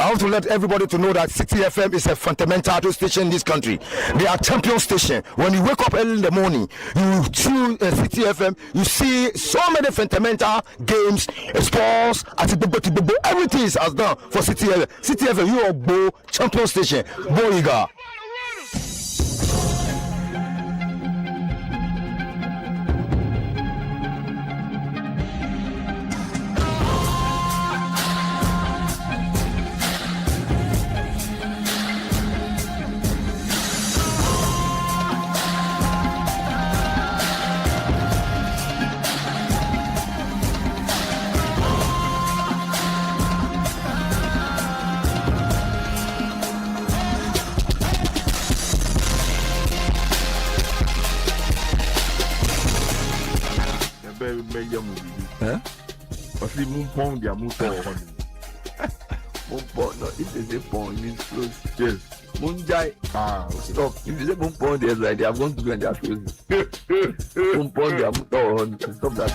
I want to let everybody to know that Citi FM is a fundamental station in this country. They are champion station. When you wake up early in the morning, you tune Citi FM, you see so many fundamental games, sports, everything is as done for Citi FM. Citi FM, you are Bo champion station. Boyiga. Pound their motor on no, if they say pound, it means close. Yes. Munjai. Stop. If they say pound, they're like they are going to go and they are closing. Pound their motor on. Stop that.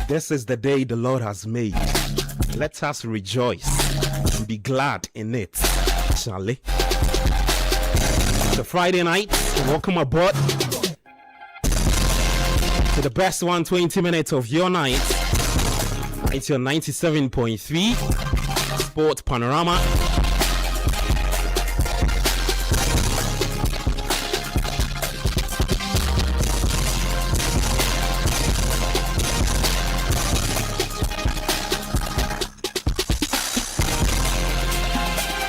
This is the day the Lord has made. Let us rejoice and be glad in it, shall we? It's a Friday night. Welcome aboard to the best 120 minutes of your night. It's your 97.3 Sport Panorama.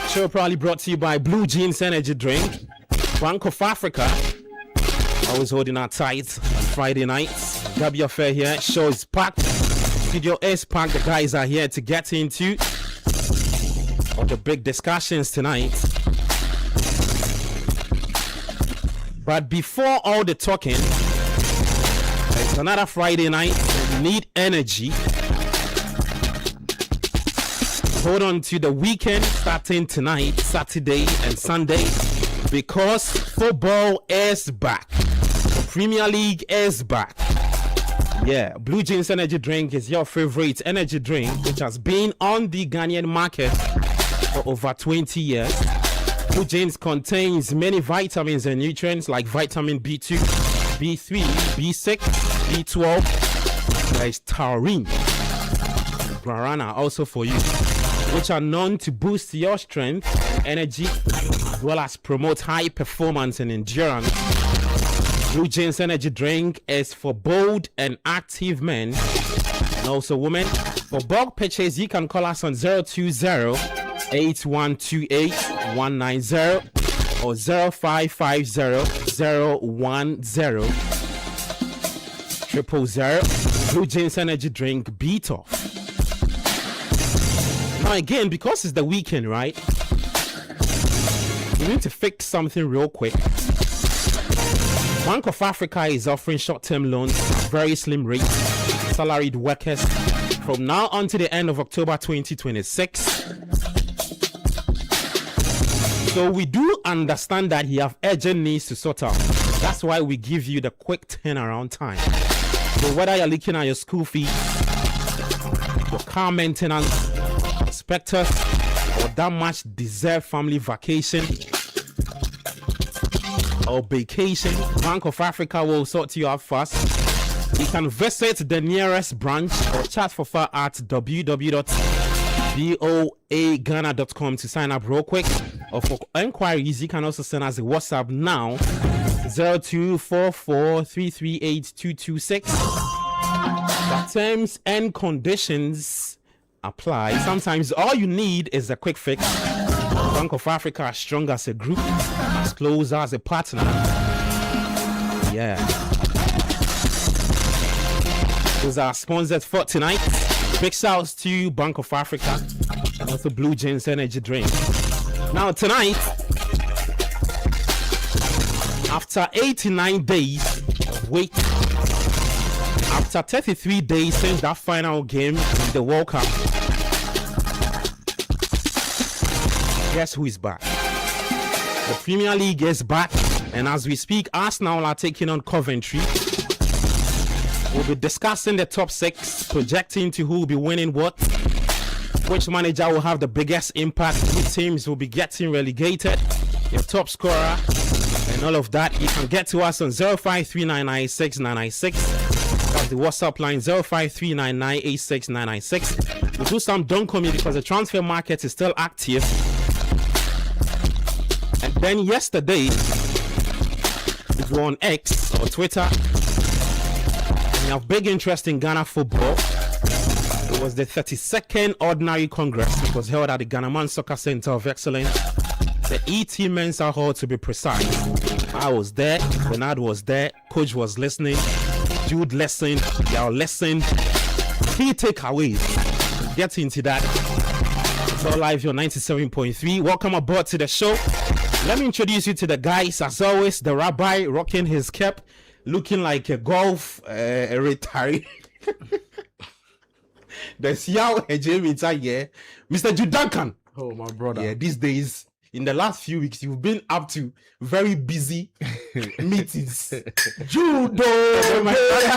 Show probably brought to you by Blue Jeans Energy Drink, Bank of Africa. Always holding our tight on Friday nights. Grab your fare here. Show is packed. Studio is packed. The guys are here to get into all the big discussions tonight. But before all the talking, it's another Friday night. You need energy. Hold on to the weekend starting tonight, Saturday and Sunday, because football is back. The Premier League is back. Yeah, Blue Jeans Energy Drink is your favorite energy drink, which has been on the Ghanaian market for over 20 years. Blue Jeans contains many vitamins and nutrients like vitamin B2, B3, B6, B12. There is taurine, guarana also for you, which are known to boost your strength, energy, as well as promote high performance and endurance. Blue Jeans Energy Drink is for bold and active men and also women. For bulk purchase, you can call us on 020-8128-190 or 0550-010-000. Blue Jeans Energy Drink, beat off. Now again, because it's the weekend, right? We need to fix something real quick. Bank of Africa is offering short-term loans at very slim rates to salaried workers from now on to the end of October 2026. So we do understand that you have urgent needs to sort out. That's why we give you the quick turnaround time. So whether you're looking at your school fees, your car maintenance, expectors, or that much deserved family vacation or vacation, Bank of Africa will sort you out fast. You can visit the nearest branch or chat for far at www.boaghana.com to sign up real quick. Or for enquiries, you can also send us a WhatsApp now, 0244338226. The terms and conditions apply. Sometimes all you need is a quick fix. Bank of Africa as strong as a group, as close as a partner. Yeah. Those are sponsors for tonight. Big shouts to Bank of Africa and also Blue James Energy Drink. Now tonight, after 89 days of wait, after 33 days since that final game in the World Cup, guess who is back? The Premier League is back, and as we speak, Arsenal are taking on Coventry. We'll be discussing the top 6, projecting to who will be winning what, which manager will have the biggest impact, which teams will be getting relegated, your top scorer, and all of that. You can get to us on 05399696. That's the WhatsApp line, 0539986996. We'll do some don't call me because the transfer market is still active. And then yesterday, if you're on X or Twitter, we have big interest in Ghana football. It was the 32nd Ordinary Congress. It was held at the Ghanaian Soccer Center of Excellence, the ET Mensa Hall to be precise. I was there, Bernard was there, Coach was listening, Jude listened, they all listened. Key takeaways. Get into that. It's all live here on 97.3. Welcome aboard to the show. Let me introduce you to the guys. As always, the rabbi rocking his cap, looking like a golf retiree. There's Yao Ejemita here, Mr. Jude Duncan. Oh, my brother. Yeah, these days, in the last few weeks, you've been up to very busy meetings. Judo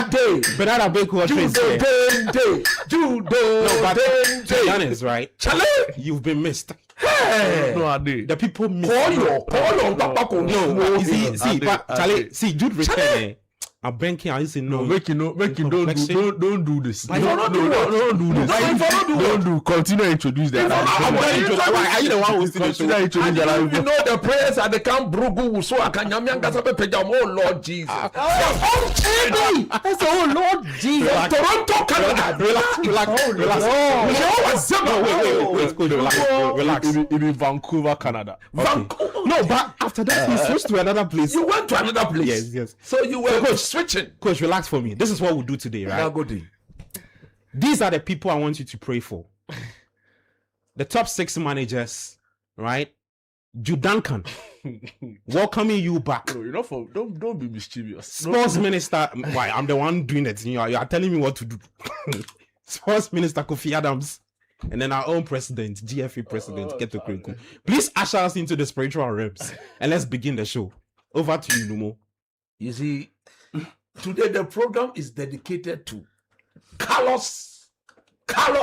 day. Banana Bake was Judo day. Judo No, but day. to be honest, right? Chale. You've been missed. Hey. No, I did. The people miss Call you. your Papa. No, you see, but Charlie, see, Jude Chale. return. I'm banking. I used to know. Make you don't do this. Why Don't do this. Don't do. Continue to introduce that. Why are you the one who's still Continue to introduce that. You know the prayers at the camp Brugu, so I can oh Lord Jesus. That's oh Lord Jesus. Toronto, Canada. Relax. It be Vancouver, Canada. No, but after that, he switched to another place. You went to another place. Yes. So you were switching. Coach, relax for me. This is what we'll do today, right? Now go to. These are the people I want you to pray for. The top 6 managers, right? Jude Duncan, welcoming you back. No, don't be mischievous. Sports Minister, why? I'm the one doing it. You are telling me what to do. Sports Minister Kofi Adams, and then our own president, GFA president, Keto Kweku. Please usher us into the spiritual realms and let's begin the show. Over to you, Numo. You see, today the program is dedicated to Carlos. Not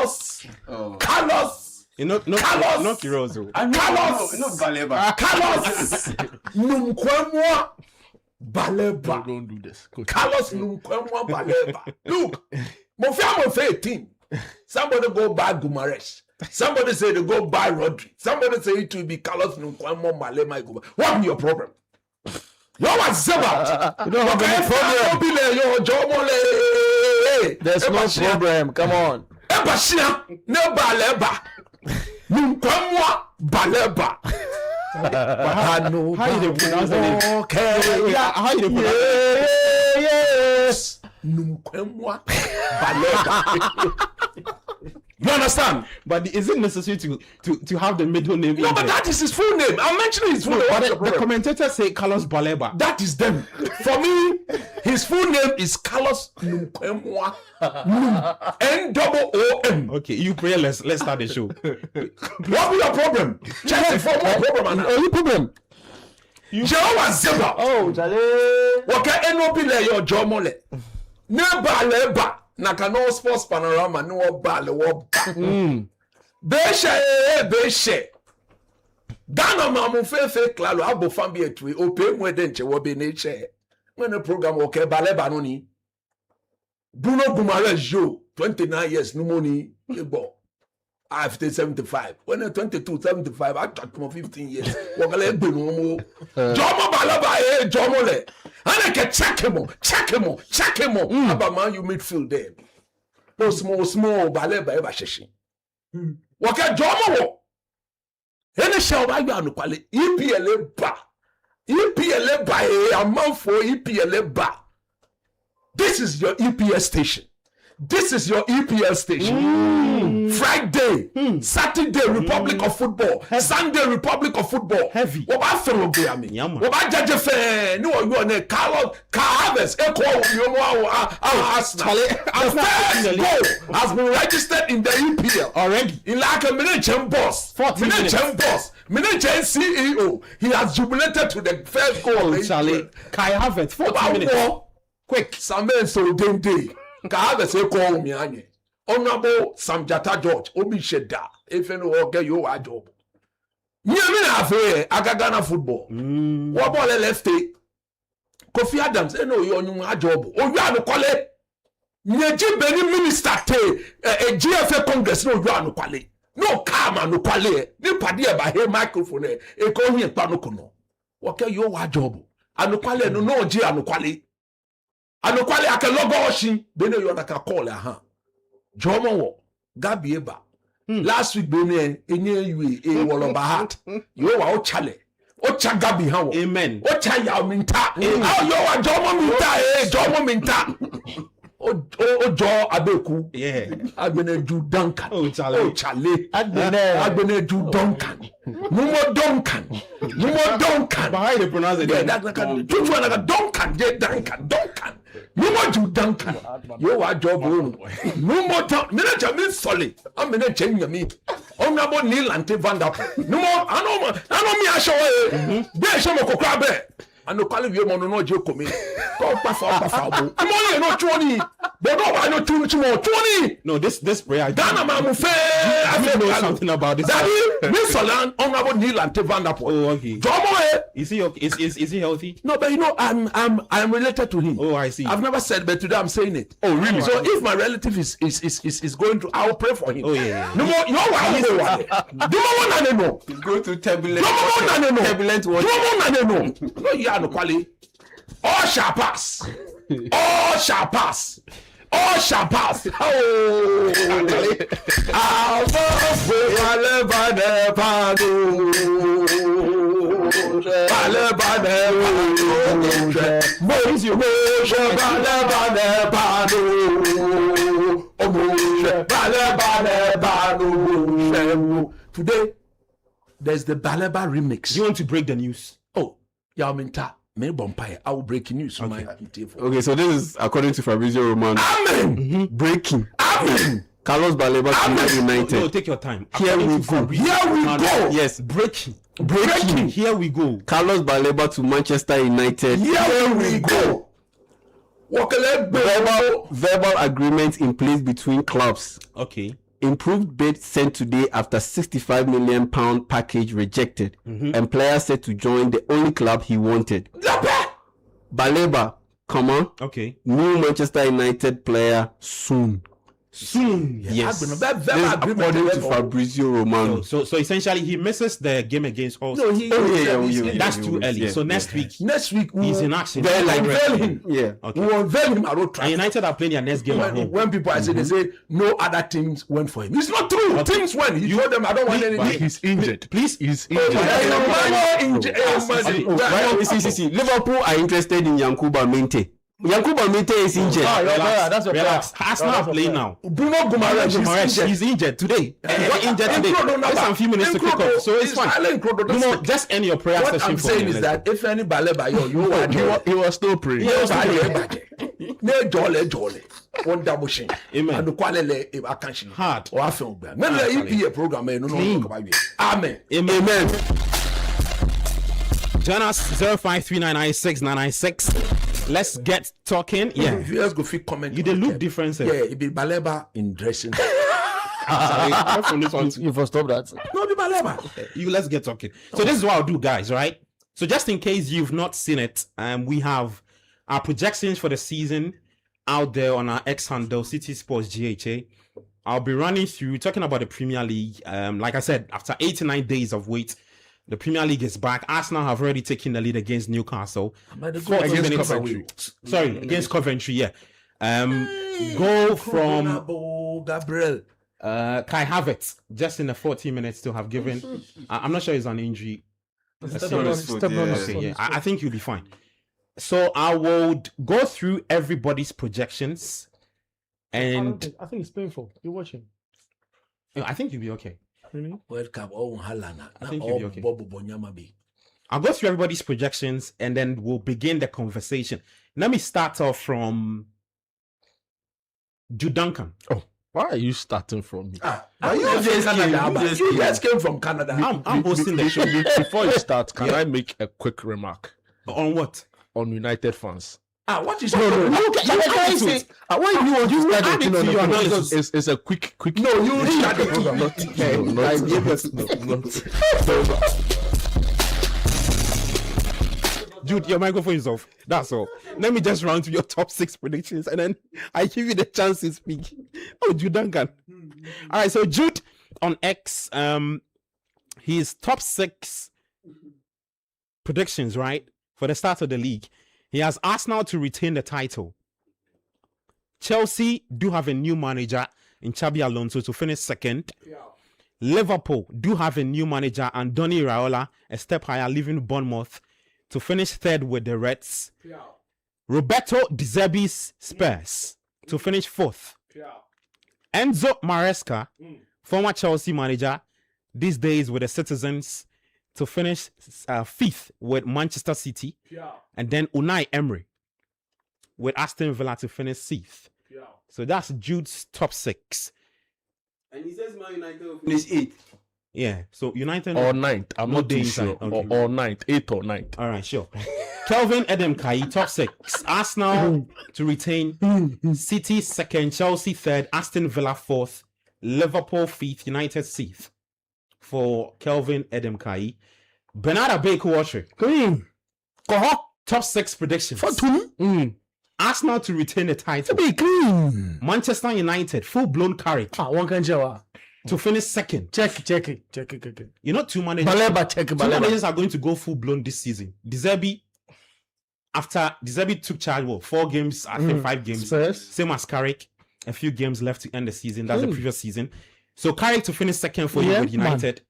Kirozo. Carlos Numkwemwa Baleba. Don't do this. Carlos Numkwemwa Baleba. Look, Mofia 18. Somebody go buy Gumaresh. Somebody say they go buy Rodri. Somebody say it will be Carlos Numkwemwa Baleba. What be your problem? You don't have any problem. There's no problem. Come on. Ebashia ne baleba. Numkwemwa baleba. How you pronounce the name? Okay. How you pronounce it? Yes. Numkwemwa baleba. You understand? But is it necessary to have the middle name? No, but that is his full name. I'm mentioning his full name. But the commentators say Carlos Baleba. That is them. For me, his full name is Carlos Numkwemwa. N-O-O-M. Okay, you pray. Let's start the show. What be your problem? Check for more problem. Only problem. Jehovah Zeba. Oh, Jale. Okay, NOP le your jomole. Neba leba. Nakano sports panorama no bale wo ba. Beshe. Ghana mamu fefe klalo abo fambi etwe ope mwede nche wo be neche. When program okay baleba no ni. Bruno Gumares yo 29 years no money ebo. After 75. When 22, 75, I talk for 15 years. Wakale egbe no mo. Jomo balaba jomo le. And I can check him. About man you midfield there. Small baleba eba sheshi. Waka jomo wo. Any show by you quality EPL ba. EPL ba a month for EPL ba. This is your EPL station. This is your EPL station. Friday, Saturday, Republic of Football. Sunday, Republic of Football. Heavy. What about Pharaoh Biami? What about Judge Fair? No, you are Carlos Carves. Echo Arsenal. The first goal has been registered in the EPL Already. in like a miniature boss. 40 minutes. Miniature boss. Miniature CEO. He has jubilated to the first goal. Charlie. Kai Havertz, 40 minutes. Quick. Samuel so day. Carves call me. Honorable Sam Jata George. Obi Sheda. If you know, get you a job. Agagana football. What ball left? Kofi Adams, no, you are job. Oh, you are no quality. Nyeji Beni minister a GFA Congress, no, you are no quality. No karma, no quality. Ni padia by here microphone. E call here panokono. What can you are job? No quality, no G, no quality. No quality, I can log on. Beni, you are like a call, Jomo, Gabi Eba. Last week, Beni, a wall of a hat. You are Chale. Ocha Gabi how? Amen. Ocha ya minta. How you are Jomo minta? Ojo Abeku. Yeah. Agbeneju Duncan. Oh, Charlie. Agbeneju Duncan. No more Duncan. But how you pronounce it? Yeah, that's like a Duncan. Yeah, Duncan. No more Ju Duncan. You are job. No more Duncan. Manager means solid. I'm manager me. Honorable Neil Ante Van Der Poel. No more. I know me. I show. There show me Kokrabe. And no quality you mono no joke me. Go pafa. Money no 20. But no I know too more 20. No, this prayer. Ghana man fe. I know something about this. Daddy, Miss Solan, Honorable Neil Ante Van Der Poel. Oh, okay. Jomo Is he okay? Is he healthy? No, but you know I'm related to him. Oh, I see. I've never said, but today I'm saying it. Oh, really? So if my relative is going through, I'll pray for him. Oh, yeah. No more. You know what? He's going through turbulent. Turbulent water. No, you are no quality. All shall pass. All shall pass. All shall pass. Oh, today, there's the Baleba remix. You want to break the news? Oh, Yaminta. I will break news. Okay, so this is according to Fabrizio Romano. Amen. Breaking. Amen. Carlos Baleba to Man United. No, take your time. Here we go. Yes, breaking. Breaking. Here we go. Carlos Baleba to Manchester United. Here we go. Verbal agreement in place between clubs. Okay. Improved bid sent today after £65 million package rejected, and player set to join the only club he wanted. Baleba, come on. Okay. New Manchester United player soon. Yes. This is according to Fabrizio Romano. So essentially he misses the game against us. No, that's too early. Yeah, so next week he's in action. Unveil him. Yeah. Okay. We will unveil him at road track. And United are playing their next game at home. When people are saying, they say no other teams went for him. It's not true. Okay. Teams went. He told them I don't want anything. He's injured. Please. He's injured. See. Liverpool are interested in Yankuba Minte. Yankuba Minte is injured. That's relax. Arsenal are playing now. Bruno Guimaraes He's injured today. He got injured today. There's some few minutes to kick off, so it's fine. Just end your prayer what session. I'm saying is that if any Baleba he was still praying. Jolly. One double shame. Amen. And the quality of action. Hard. Or I feel bad. When the EPA program, Amen. Amen. Join us 0539969996. Let's get talking. Yeah. If you guys go fit comment. You did look different. Yeah, it be Baleba in dressing. You first stop that. No, be Baleba. Let's get talking. So this is what I'll do, guys, right? So just in case you've not seen it, we have our projections for the season out there on our X handle, Citi Sports GHA. I'll be running through talking about the Premier League. Like I said, after 89 days of wait, the Premier League is back. Arsenal have already taken the lead against Newcastle. Against Coventry. Sorry, against Coventry, yeah. Go from... Gabriel. Kai Havertz, just in the 40 minutes to have given. I'm not sure it's an injury. I think you'll be fine. So I will go through everybody's projections, and I think it's painful. You're watching. I think you'll be okay. Really? World Cup, Halana. I think you'll be okay. I'll go through everybody's projections, and then we'll begin the conversation. Let me start off from Jude Duncan. Oh, why are you starting from me? You guys came from Canada. I'm hosting the show. Before you start, can I make a quick remark On what? on United fans? What is No. you Why do you want to start add it to your analysis. It's a quick. No, you start the program. Jude, your microphone is off. That's all. Let me just run to your top 6 predictions, and then I give you the chance to speak. Oh, Jude Duncan. All right, so Jude on X, his top 6 predictions, right, for the start of the league. He has Arsenal to retain the title. Chelsea do have a new manager in Xabi Alonso to finish 2nd. Liverpool do have a new manager, Andoni Iraola, a step higher, leaving Bournemouth to finish 3rd with the Reds. Roberto De Zerbi's Spurs to finish 4th. Enzo Maresca, former Chelsea manager, these days with the Citizens, to finish 5th with Manchester City. And then Unai Emery with Aston Villa to finish 6th. So that's Jude's top 6. And he says Man United will finish 8th. Yeah, so United Or 9th. I'm not too inside. sure. Okay. Or 9th. 8th or 9th. All right, sure. Kelvin Edem-Kai, top 6. Arsenal to retain. City 2nd, Chelsea 3rd, Aston Villa 4th, Liverpool 5th, United 6th. For Kelvin Edem-Kai. Bernard Abeku-Watry. Clean. Top 6 predictions. Arsenal to retain the title. Be clean. Manchester United, full-blown carry One can show. to finish 2nd. Check it. You know, two managers. Baleba, check Two Baleba. managers are going to go full-blown this season. De Zerbi took charge, 4 games, I think 5 games. Spurs. Same as Carrick. A few games left to end the season. That's the previous season. So Carrick to finish 2nd for you with United.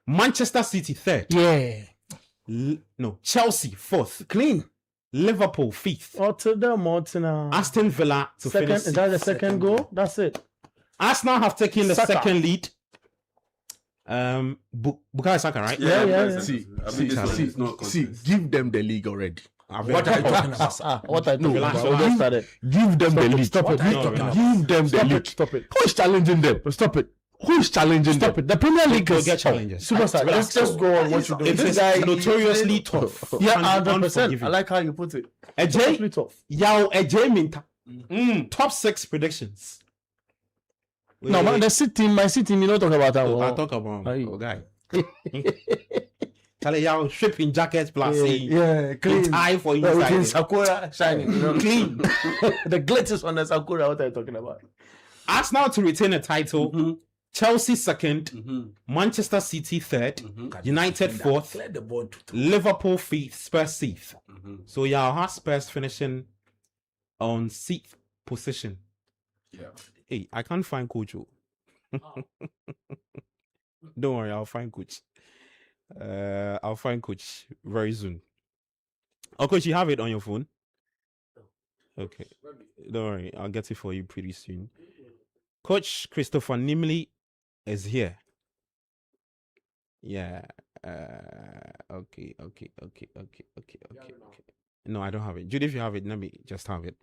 Manchester City 3rd. Yeah. Chelsea 4th. Clean. Liverpool 5th. Aston Villa to finish Is that the second goal? That's it. Arsenal have taken the Saka. 2nd lead. Bukayo Saka, right? Yeah. See, See, give them the league already. What are you talking about? What I do? Relax, We relax. just started. Give them the league. Stop it. Give them the league. Stop it. Who is challenging them? Stop it. Who is challenging Stop them? it. The Premier League Go is get challenges. Superstar. Let's just go on what you do. It is notoriously tough. Yeah, and 100%. unforgiving. I like how you put it. AJ, Totally tough. AJ Minta. Top 6 predictions. No, man, the City, my City, you don't talk about that I'll one. talk about Aye. guy. Charlie, y'all shipping jackets plus Yeah, clean. tie for Everything inside. Sakura shining, you know. Clean. The glitters on the Sakura, what are you talking about? Arsenal to retain a title. Chelsea 2nd. Manchester City 3rd. United 4th. Clear the board to Liverpool 5th. Spurs 6th. So y'all have Spurs finishing on 6th position. Yeah. Hey, I can't find Coach. Don't worry, I'll find Coach. I'll find Coach very soon. Oh, Coach, you have it on your phone? Okay. Don't worry, I'll get it for you pretty soon. Coach Christopher Nimley is here. Yeah. Okay. No, I don't have it. Judy, if you have it, let me just have it.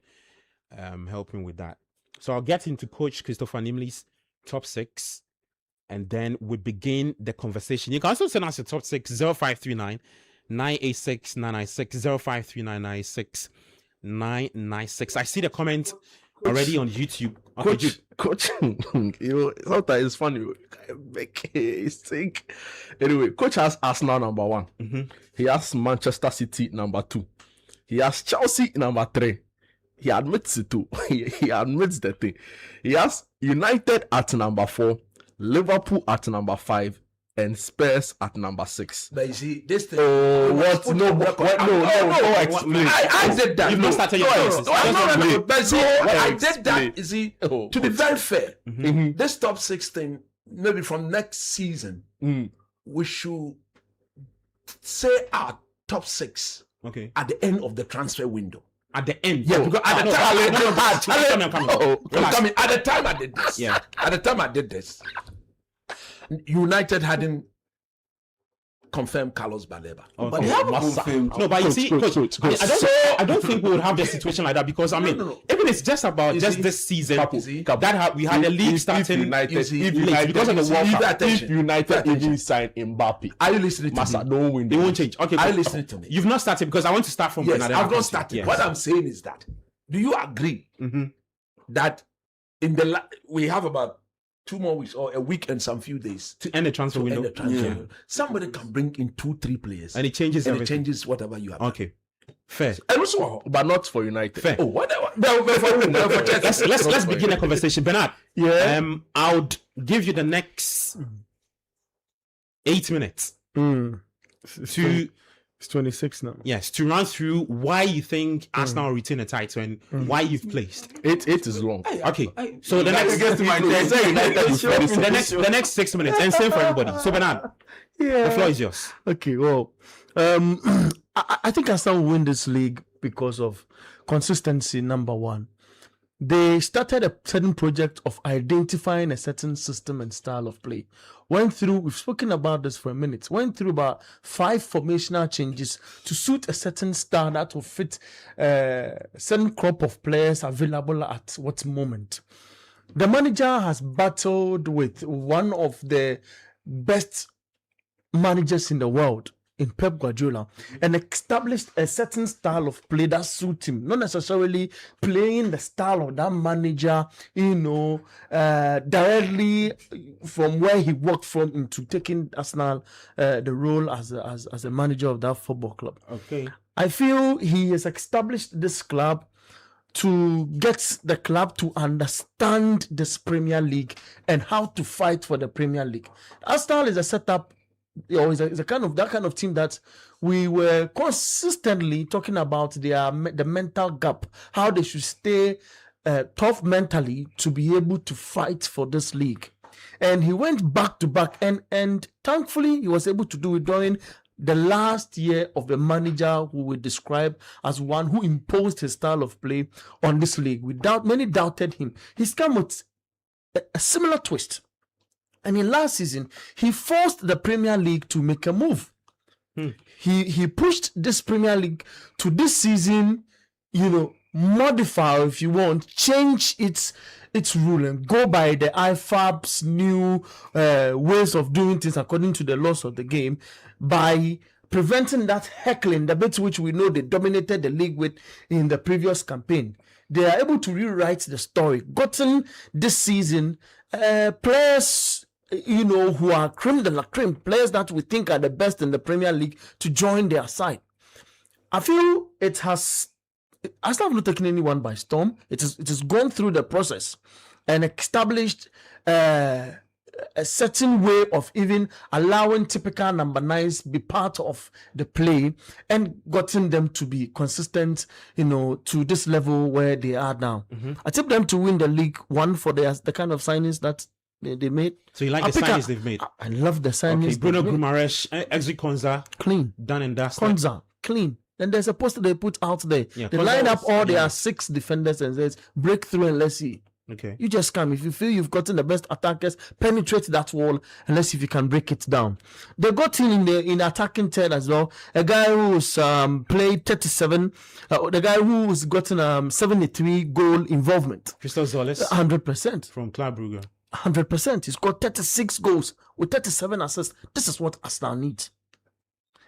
Helping with that. So I'll get into Coach Christopher Nimley's top 6, and then we begin the conversation. You can also send us your top 6 0539 986 996 0539 986 996. I see the comments already on YouTube. Okay, Coach, sometimes it's funny. It's sick. Anyway, Coach has Arsenal number 1. He has Manchester City number 2. He has Chelsea number 3. He admits it too. He admits the thing. He has United at number 4, Liverpool at number 5, and Spurs at number 6. But you see, this thing. What? No, explain. I did that. You've not started your analysis. No. But see, I did Explain. that. You see, to be very fair, this top 6 thing, maybe from next season, we should say our top 6 at the end of the transfer window. At the end, Because at the time, Relax. at the time I did this. Yeah. At the time I did this, United hadn't confirmed Carlos Baleba. But they haven't confirmed. No, but you see, coach, I don't think we would have the situation like that because I mean, No. even it's just about this season we had the league starting United because of the World Cup. If United even sign Mbappe, Are you listening to Massa me? don't win. It won't change. Okay, Are you cool. listening to me? You've not started because I want to start from Yes, another. I've not started. Yes. What I'm saying is that, do you agree that in the we have about 2 more weeks or a week and some few days to end the transfer to window. end the transfer window? Somebody can bring in 2-3 players And it changes and it everything. changes whatever you have. Okay, fair. And also, But not for United. Fair. whatever. For Chelsea. Let's begin a conversation, Bernard. Yeah. I would give you the next 8 minutes to It's 26 now. to run through why you think Arsenal will retain a title and why you've placed. 8 is long. Okay, so the next the next 6 minutes and same for everybody. So Bernard, the floor is yours. Okay, well, I think Arsenal will win this league because of consistency, number one. They started a certain project of identifying a certain system and style of play. We've spoken about this for a minute, went through about 5 formational changes to suit a certain style that will fit a certain crop of players available at what moment. The manager has battled with one of the best managers in the world, in Pep Guardiola, and established a certain style of play that suits him, not necessarily playing the style of that manager, directly from where he worked from into taking Arsenal the role as a manager of that football club. Okay. I feel he has established this club to get the club to understand this Premier League and how to fight for the Premier League. Arsenal is a setup, is a kind of team that we were consistently talking about the mental gap, how they should stay tough mentally to be able to fight for this league. And he went back to back, and thankfully he was able to do it during the last year of the manager who we describe as one who imposed his style of play on this league. Many doubted him. He's come with a similar twist. And in last season, he forced the Premier League to make a move. He pushed this Premier League to this season, modify, if you want, change its rule and go by the IFAB's new ways of doing things according to the laws of the game, by preventing that heckling, the bit which we know they dominated the league with in the previous campaign. They are able to rewrite the story. Gotten this season players, who are creme de la creme, players that we think are the best in the Premier League, to join their side. I feel Arsenal have not taken anyone by storm. It has gone through the process and established a certain way of even allowing typical number 9s be part of the play and gotten them to be consistent, to this level where they are now. I tip them to win the league, one, for the kind of signings that they made. So you like the signings they've made? I love the signings. Okay, Bruno Guimaraes, Exi Konza, clean, done and dusted. Konza, clean. Then there's a poster they put out there. Yeah, they Konza line up was- all yeah. their 6 defenders and says, break through and let's see. Okay. You just come. If you feel you've gotten the best attackers, penetrate that wall and let's see if you can break it down. They got in the attacking third as well. A guy who's played 37. The guy who's gotten 73 goal involvement. Christoph Zolis 100%. from Club Brugge. 100%. He's got 36 goals with 37 assists. This is what Arsenal needs.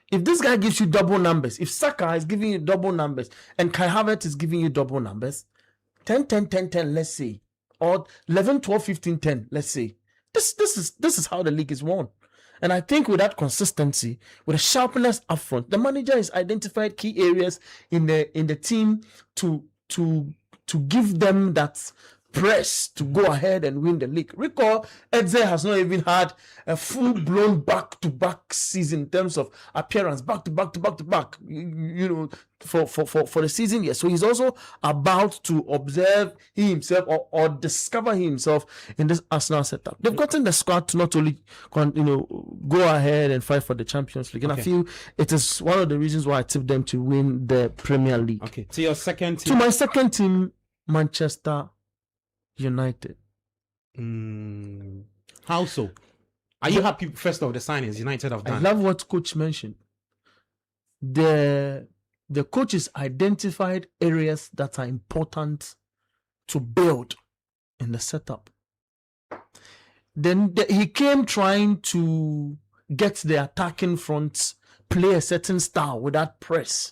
If this guy gives you double numbers, if Saka is giving you double numbers and Kai Havertz is giving you double numbers, 10, 10, 10, 10, let's say, or 11, 12, 15, 10, let's say. This is how the league is won. And I think with that consistency, with a sharpness up front, the manager has identified key areas in the team to give them that press to go ahead and win the league. Recall, Eze has not even had a full-blown back-to-back season in terms of appearance, back-to-back, for the season. Yes, so he's also about to observe himself or discover himself in this Arsenal setup. They've gotten the squad to not only go ahead and fight for the Champions League, and I feel it is one of the reasons why I tipped them to win the Premier League. Okay, to your second team. To my second team, Manchester United. How so? Are you happy first of the signings United have done? I love what coach mentioned. The coach has identified areas that are important to build in the setup. Then he came trying to get the attacking front, play a certain style with that press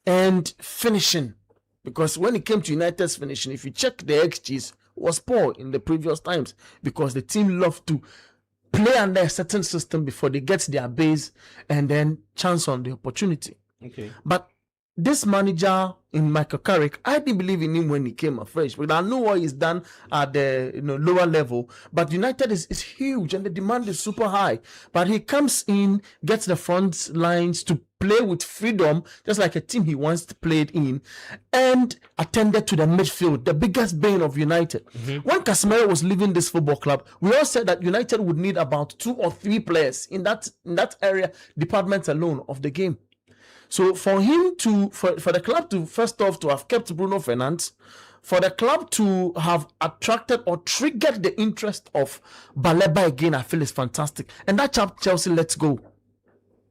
and finishing. Because when it came to United's finishing, if you check the XGs, was poor in the previous times because the team loved to play under a certain system before they get their base and then chance on the opportunity. Okay. But this manager in Michael Carrick, I didn't believe in him when he came afresh, but I know what he's done at the lower level. But United is huge and the demand is super high. But he comes in, gets the front lines to play with freedom, just like a team he once played in, and attended to the midfield, the biggest bane of United. When Casemiro was leaving this football club, we all said that United would need about 2 or 3 players in that area department alone of the game. So for him for the club to first off to have kept Bruno Fernandes, for the club to have attracted or triggered the interest of Baleba again, I feel is fantastic. And that chap Chelsea lets go.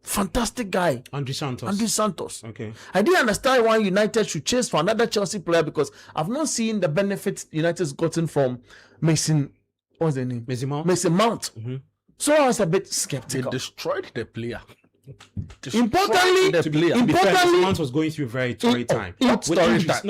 Fantastic guy. Andrew Santos. Okay. I didn't understand why United should chase for another Chelsea player because I've not seen the benefits United's gotten from Mason. What's the name? Mason Mount. So I was a bit skeptical. They destroyed the player. Importantly, Mount was going through a very torrid time. He was assisting.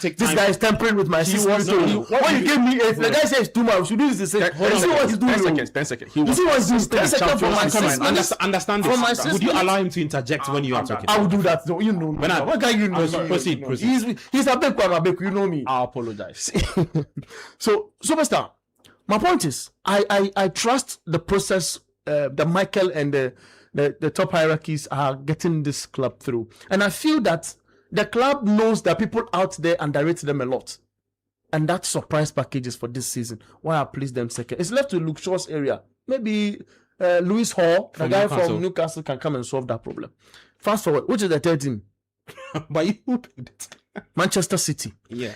This guy is tampering with my system. When you give me, if the guy says too much, you do the same. You see what he's doing? 10 seconds. You see what he's doing? 10 seconds for my system. Understand this. Would you allow him to interject when you are talking? I will do that. Though. You know me. What guy you know? Proceed. He's a big Abeku. You know me. I apologize. So, Superstar. My point is, I trust the process that Michael and the top hierarchies are getting this club through. And I feel that the club knows that people out there underrate them a lot. And that's surprise packages for this season. Why I placed them second. It's left to Luke Shaw's area. Maybe Lewis Hall, the guy from Newcastle, can come and solve that problem. Fast forward, which is the third team? But you picked it. Manchester City. Yeah.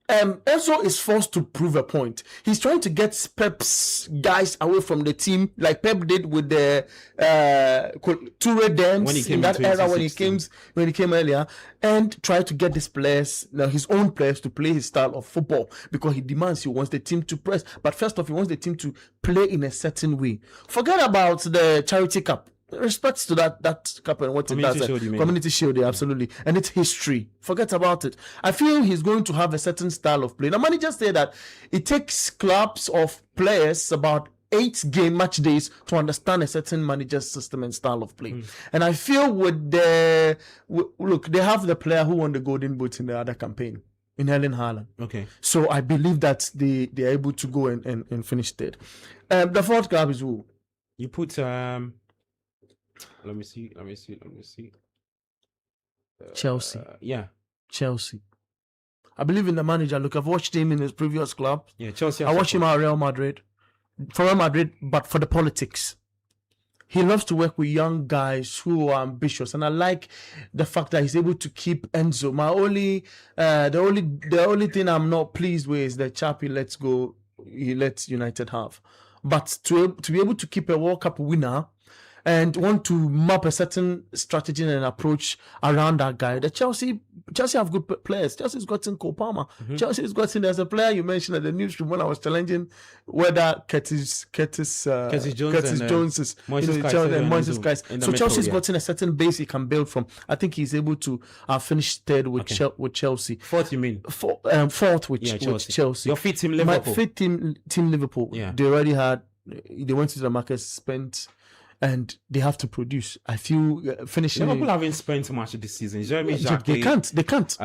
Enzo is forced to prove a point. He's trying to get Pep's guys away from the team, like Pep did with the Toure Dems in that era when he came earlier, and try to get these players, his own players, to play his style of football because he wants the team to press. But first off, he wants the team to play in a certain way. Forget about the Charity Cup. Respects to that cup and what it does. Community Shield, yeah, absolutely. And it's history. Forget about it. I feel he's going to have a certain style of play. The manager said that it takes clubs of players about 8 game match days to understand a certain manager's system and style of play. And I feel look, they have the player who won the Golden Boot in the other campaign, in Erling Haaland. Okay. So I believe that they are able to go and finish third. The fourth club is who? You put let me see. Chelsea. Yeah. Chelsea. I believe in the manager. Look, I've watched him in his previous club. Yeah, Chelsea. I watched him at Real Madrid. For Real Madrid, but for the politics. He loves to work with young guys who are ambitious, and I like the fact that he's able to keep Enzo. The only thing I'm not pleased with is the chap he lets go. He lets United have, but to be able to keep a World Cup winner and want to map a certain strategy and approach around that guy. The Chelsea have good players. Chelsea's gotten Cole Palmer. Chelsea's gotten, there's a player you mentioned at the newsroom when I was challenging whether Curtis Jones is Moises Kais. So Chelsea's gotten a certain base he can build from. I think he's able to finish third with Chelsea. Fourth, you mean? Fourth with Chelsea. Your fifth team, Liverpool. My fifth team Liverpool. Yeah. They went to the market, spent and they have to produce. I feel finishing. Liverpool haven't spent much this season. Jeremy Jacques, They can't. Ronaldo They can't.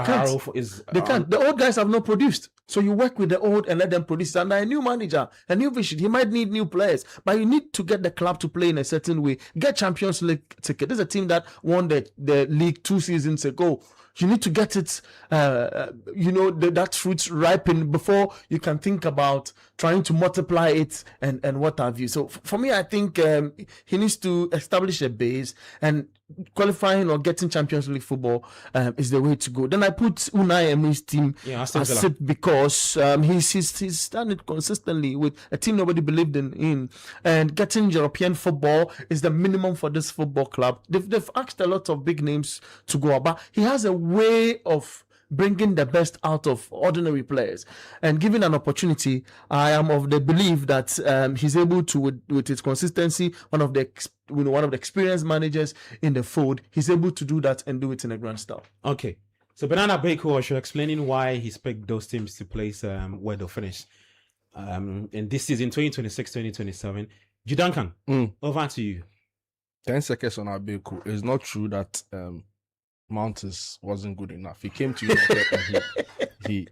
Harrow is. They can't. The old guys have not produced. So you work with the old and let them produce. And a new manager, a new vision. He might need new players, but you need to get the club to play in a certain way. Get Champions League ticket. This is a team that won the league 2 seasons ago. You need to get it, that fruit ripen before you can think about trying to multiply it and what have you. So for me, I think he needs to establish a base, and qualifying or getting Champions League football is the way to go. Then I put Unai Emery's team as it because he's done it consistently with a team nobody believed in, and getting European football is the minimum for this football club. They've asked a lot of big names to go about. He has a way of bringing the best out of ordinary players, and given an opportunity, I am of the belief that he's able to, with his consistency, one of the experienced managers in the fold, he's able to do that and do it in a grand style. Okay, so Banana Bako was explaining why he's picked those teams to place where they'll finish in this season 2026-2027. Judankan, over to you. 10 seconds on Abeku. It's not true that Mounts wasn't good enough. He came to United and you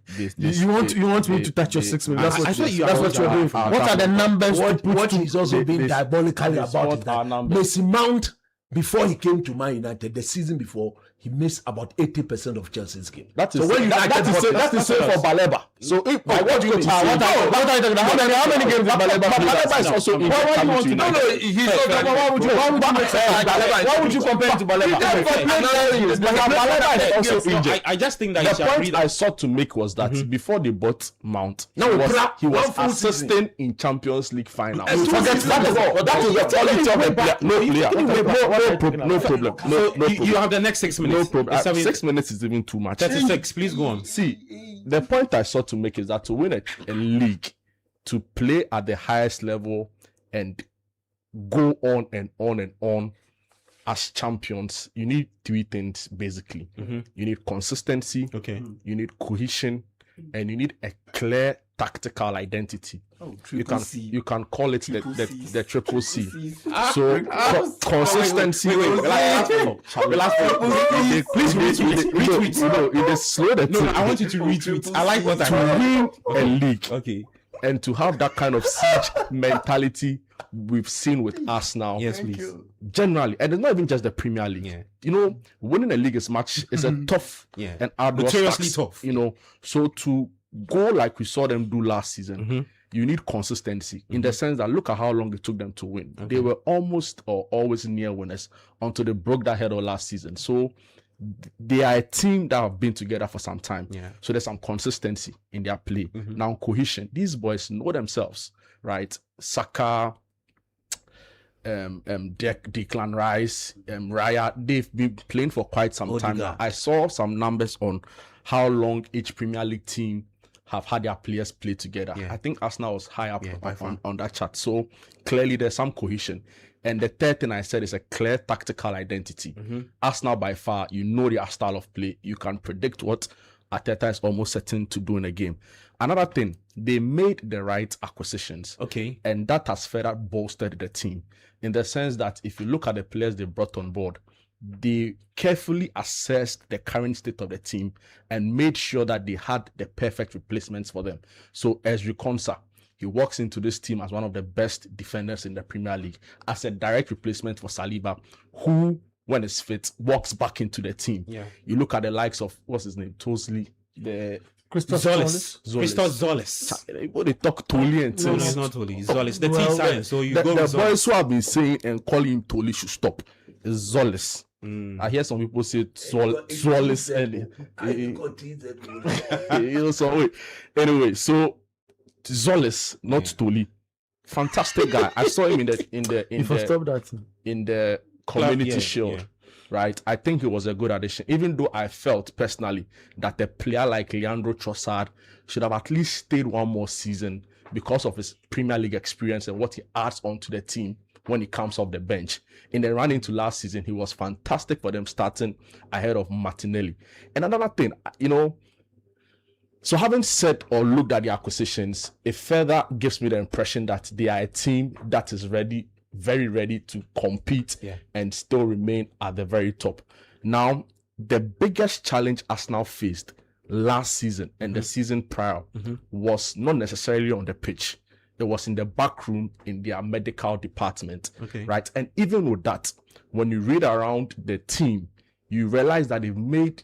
want me to touch your 6 minutes? That's what you're doing. What are the numbers? What he's also been diabolically about is that Mason Mount, before he came to Man United, the season before, he missed about 80% of Chelsea's game. That is the same for Baleba. So if how many games did Baleba play? Baleba is also in Why would you compare to Baleba? I just think that the point I sought to make was that before they bought Mount, he was assisting in Champions League final. That is the quality of the player. No problem. You have the next 6 minutes. No problem. 6 minutes is even too much. 36, please go on. See, the point I sought to make is that to win a league, to play at the highest level and go on and on and on as champions, you need 3 things basically. You need consistency, you need cohesion, and you need a clear tactical identity. You can call it the triple C. So consistency. Please retweet. It is slow. No, I want you to retweet. I like what I win a league. Okay. And to have that kind of siege mentality we've seen with Arsenal. Yes, please. Generally, and it's not even just the Premier League. Winning a league is a tough and arduous notoriously tough. So to go like we saw them do last season, you need consistency in the sense that look at how long it took them to win. They were almost or always near winners until they broke that hurdle last season. So they are a team that have been together for some time. So there's some consistency in their play. Now cohesion. These boys know themselves, right? Saka, Declan Rice, Raya, they've been playing for quite some time now. I saw some numbers on how long each Premier League team have had their players play together. I think Arsenal was high up on that chart. So clearly there's some cohesion. And the third thing I said is a clear tactical identity. Arsenal by far, you know their style of play. You can predict what Arteta is almost certain to do in a game. Another thing, they made the right acquisitions. And that has further bolstered the team. In the sense that if you look at the players they brought on board, they carefully assessed the current state of the team and made sure that they had the perfect replacements for them. So Ezri Konsa, he walks into this team as one of the best defenders in the Premier League, as a direct replacement for Saliba, who, when it's fit, walks back into the team. You look at the likes of, what's his name, Tosley, the Christos Zolis. What they talk Toli and no, it's not Toli. It's Zolis. The T sign. So you go with the boys who have been saying and calling him Toli should stop. Is Zolis. I hear some people say Zolis anyway, so Zolis, not Toli. Fantastic guy. I saw him in the community shield. Right, I think it was a good addition, even though I felt personally that a player like Leandro Trossard should have at least stayed one more season because of his Premier League experience and what he adds onto the team when he comes off the bench. In the run into last season, he was fantastic for them starting ahead of Martinelli. And another thing, so having said or looked at the acquisitions, it further gives me the impression that they are a team that is ready very ready to compete and still remain at the very top. Now, the biggest challenge Arsenal faced last season and the season prior was not necessarily on the pitch. It was in the back room in their medical department, right? And even with that, when you read around the team, you realize that they've made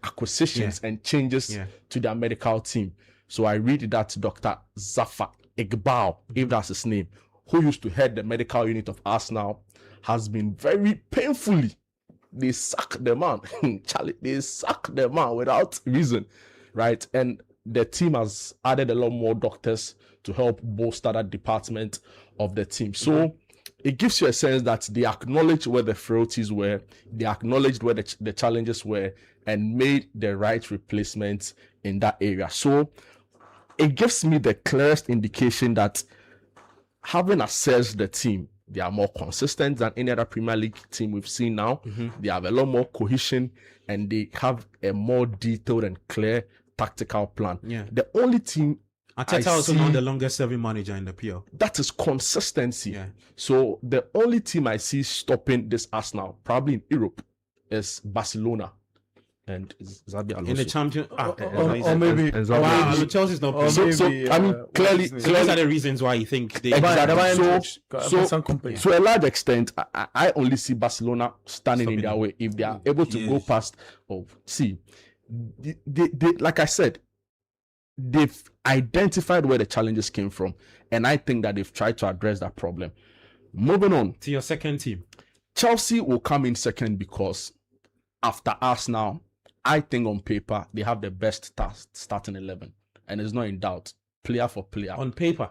acquisitions and changes to their medical team. So I read that Dr. Zafar Iqbal, if that's his name, who used to head the medical unit of Arsenal, has been very painfully, they sacked the man. Charlie, they sacked the man without reason, right? And the team has added a lot more doctors to help bolster that department of the team. So it gives you a sense that they acknowledged where the frailties were, they acknowledged where the challenges were, and made the right replacements in that area. So it gives me the clearest indication that having assessed the team, they are more consistent than any other Premier League team we've seen now. They have a lot more cohesion and they have a more detailed and clear tactical plan. The only team Arteta also now the longest serving manager in the PL. That is consistency. So the only team I see stopping this Arsenal, probably in Europe, is Barcelona. And Xabi Alonso. In the champion, or maybe Chelsea's not playing. So I mean, clearly, those are the reasons why you think they. So a large extent, I only see Barcelona standing in their way if they are able to go past. They, like I said, they've identified where the challenges came from, and I think that they've tried to address that problem. Moving on to your second team, Chelsea will come in second because after Arsenal, I think on paper they have the best starting 11, and it's not in doubt, player for player. On paper,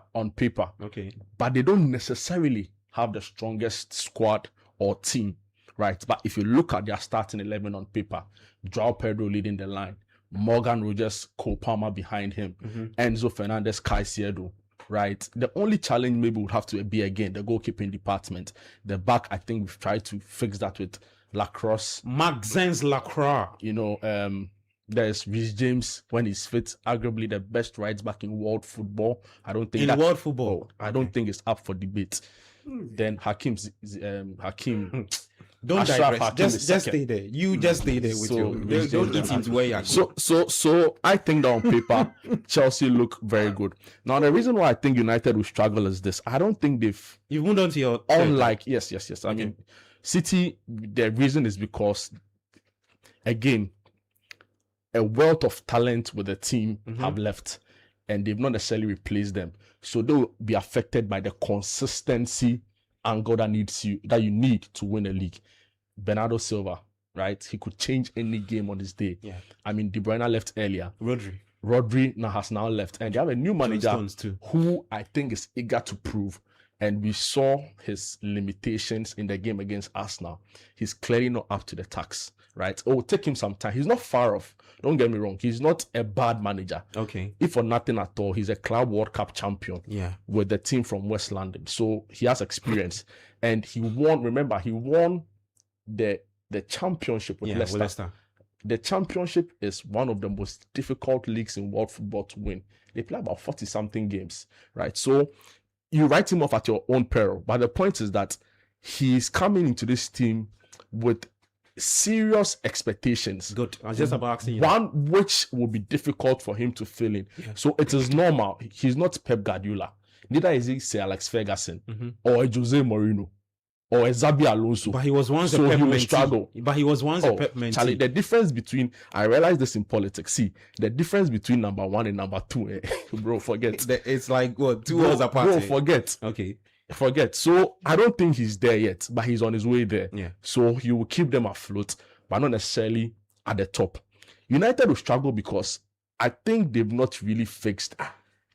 okay, but they don't necessarily have the strongest squad or team, right? But if you look at their starting 11 on paper, Joao Pedro leading the line, Morgan Rogers, Cole Palmer behind him, Enzo Fernandez, Caicedo, right? The only challenge maybe would have to be, again, the goalkeeping department. The back, I think we've tried to fix that with Lacrosse. Maxence Lacroix. You know, there's Reece James when he's fit, arguably the best right back in world football. I don't think world football. I don't think it's up for debate. Then Hakim. Don't digress. Just stay there. You just stay there with you. Don't eat into where you're going. So I think that on paper, Chelsea look very good. Now, the reason why I think United will struggle is this. I don't think you've moved on to your yes. I mean, City, the reason is because, again, a wealth of talent with the team have left, and they've not necessarily replaced them. So they'll be affected by the consistency angle that you need to win a league. Bernardo Silva, right? He could change any game on his day. I mean, De Bruyne left earlier. Rodri has now left, and they have a new manager who I think is eager to prove. And we saw his limitations in the game against Arsenal. He's clearly not up to the task, right? It will take him some time. He's not far off. Don't get me wrong. He's not a bad manager. Okay. If for nothing at all, he's a Club World Cup champion with the team from West London. So he has experience. And he won the championship with Leicester. The championship is one of the most difficult leagues in world football to win. They play about 40-something games, right? So you write him off at your own peril. But the point is that he's coming into this team with serious expectations. Good. I was just about asking you. One which will be difficult for him to fill in. So it is normal. He's not Pep Guardiola. Neither is he Sir Alex Ferguson or a Jose Mourinho or a Xabi Alonso. But he was once a Pep mentee. Struggle. But he was once a Pep mentee. Charlie, the difference between, I realize this in politics. See, the difference between number one and number two, bro, forget. It's like, what, 2 hours apart? Bro, forget. Okay. Forget. So I don't think he's there yet, but he's on his way there. So he will keep them afloat, but not necessarily at the top. United will struggle because I think they've not really fixed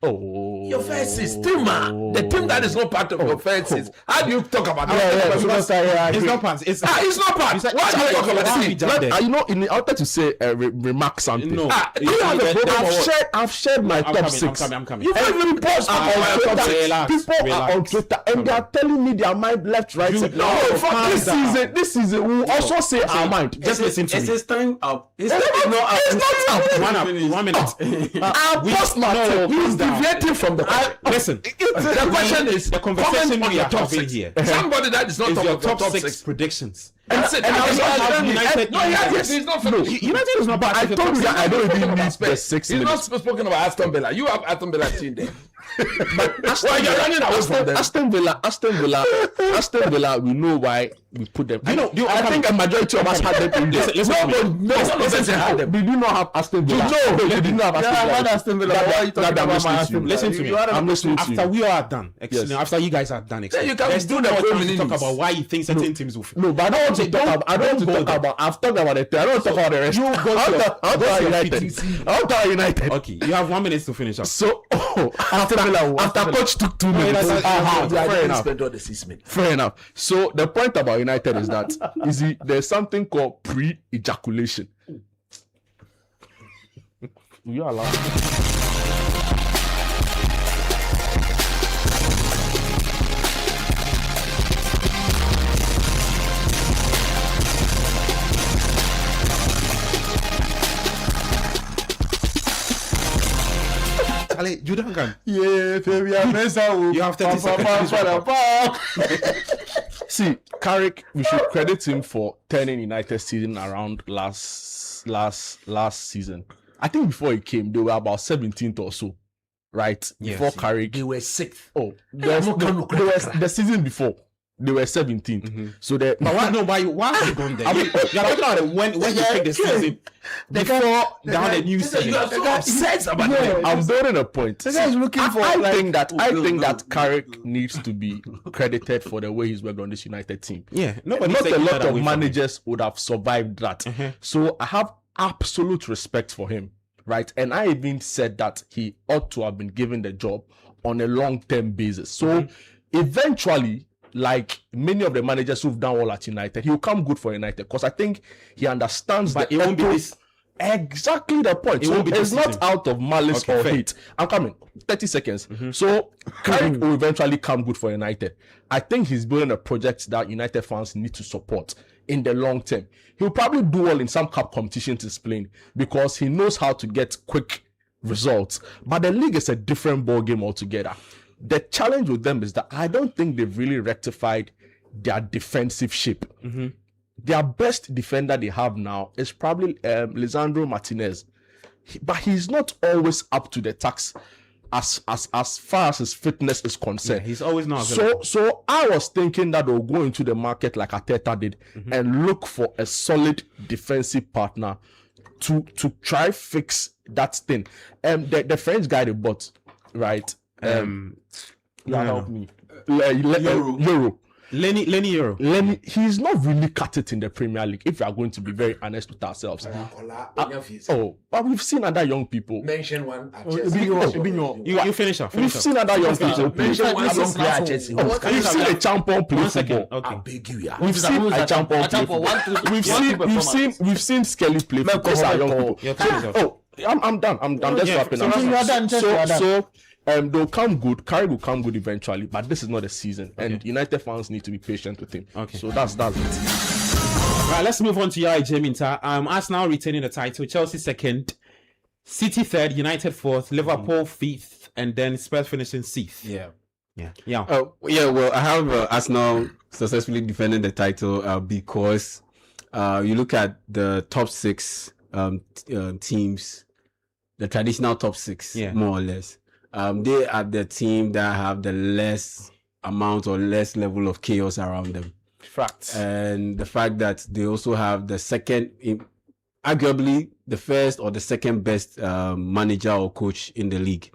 your verses, team, the team that is not part of your verses. How do you talk about that? It's not part. It's not part. Why do you talk about that? You know, in the outer to say remark something. No, I've shared my top 6. I'm coming. You even post people are on Twitter and they are telling me their mind left, right. No, this season we will also say our mind. Just listen to me. It's time up. It's not up. 1 minute. I post my deviating from the question. Listen, The question is the conversation comment on we your are top having six. here Somebody that is not is top your of your top six predictions. That's it. And That's also all. have United. No, yes, he's not finished. United is not But I told you that I don't even need the 6 He's minutes. not spoken about Aston Villa. You have Aston Villa team there. Well, you're running away from them. Aston Villa. We know why we put them. I think a majority of us had them in there. Listen, had them. Did you not have Aston Villa? No, you did not have Yeah, I had Aston Aston Villa. Why are you talking about my Aston Villa? Listen to me. I'm listening to After you. we are done, Yes. after you guys are done, you can there's do still the more time to opening talk innings. about why you think certain teams will. No, but I don't want to talk about. I don't want to talk about. I've talked about it. I don't want to talk about the rest. You go to your- I'll go talk to your United. PTC. I'll talk United. Okay, you have 1 minute to finish up. So after coach took 2 minutes. Fair enough. Spend all the 6 minutes. Fair enough. So the point about United is that there's something called pre-ejaculation. You are allowed. Ale, Judah can. Yeah, baby, I'm messing. You have 30 seconds. See, Carrick, we should credit him for turning United season around last season. I think before he came, they were about 17th or so, right? Yes. Before Carrick. They were 6th. Oh, the season before. They were 17th. So they. But why have you gone there? You're talking about when you pick the season before down the new season. You are so upset about them. I'm building a point. The guy is looking for. I think that Carrick needs to be credited for the way he's worked on this United team. Yeah, nobody. Not a lot of managers would have survived that. So I have absolute respect for him, right? And I even said that he ought to have been given the job on a long-term basis. So eventually, like many of the managers who've done well at United, he'll come good for United because I think he understands But the it won't be this. Exactly the point. It So won't be it's this not season. out of malice Okay, or fair. hate. I'm coming. 30 seconds. So Carrick will eventually come good for United. I think he's building a project that United fans need to support in the long term. He'll probably do well in some cup competitions he's playing because he knows how to get quick results. But the league is a different ball game altogether. The challenge with them is that I don't think they've really rectified their defensive shape. Their best defender they have now is probably Lisandro Martinez. But he's not always up to the task as far as his fitness is concerned. He's always not available. So I was thinking that they'll go into the market like Arteta did and look for a solid defensive partner to try fix that thing. The French guy they bought, right? Help me. Euro. Lenny Euro. Lenny, he's not really cut it in the Premier League, if we are going to be very honest with ourselves. But we've seen other young people. Mention one. You finish up. We've seen other young people play. Mention one young player at Chelsea. We've seen a champion play 1 second. football. Okay. I beg you, yeah. We've seen a champion play football. We've seen Skelly play football. Those are young people. Your time is up. Oh, I'm done. I'm just Yeah, wrapping so up. you are done, just you are done. So they'll come good. Carrick will come good eventually, but this is not a season, and United fans need to be patient with him. Okay. So that's it. Right, let's move on to your Minta. Arsenal retaining the title, Chelsea second, City third, United fourth, Liverpool fifth, and then Spurs finishing sixth. Yeah. Yeah. Well, I have Arsenal successfully defending the title because you look at the top six teams, the traditional top six, more or less. They are the team that have the less amount or less level of chaos around them. Facts. And the fact that they also have the second, arguably the first or the second best manager or coach in the league.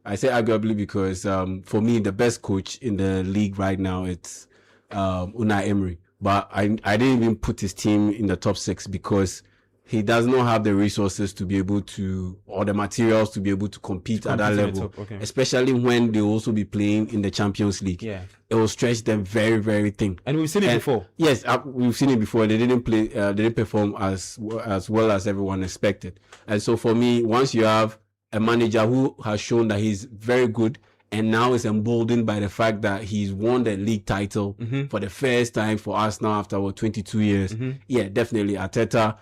I say arguably because for me, the best coach in the league right now, it's Unai Emery. But I didn't even put his team in the top six because he does not have the resources to be able to, or the materials to be able to compete at that level, especially when they will also be playing in the Champions League. Yeah. It will stretch them very, very thin. And we've seen it before. Yes, we've seen it before. They didn't play, they didn't perform as well as everyone expected. And so for me, once you have a manager who has shown that he's very good and now is emboldened by the fact that he's won the league title for the first time for Arsenal after 22 years. Yeah, definitely Arteta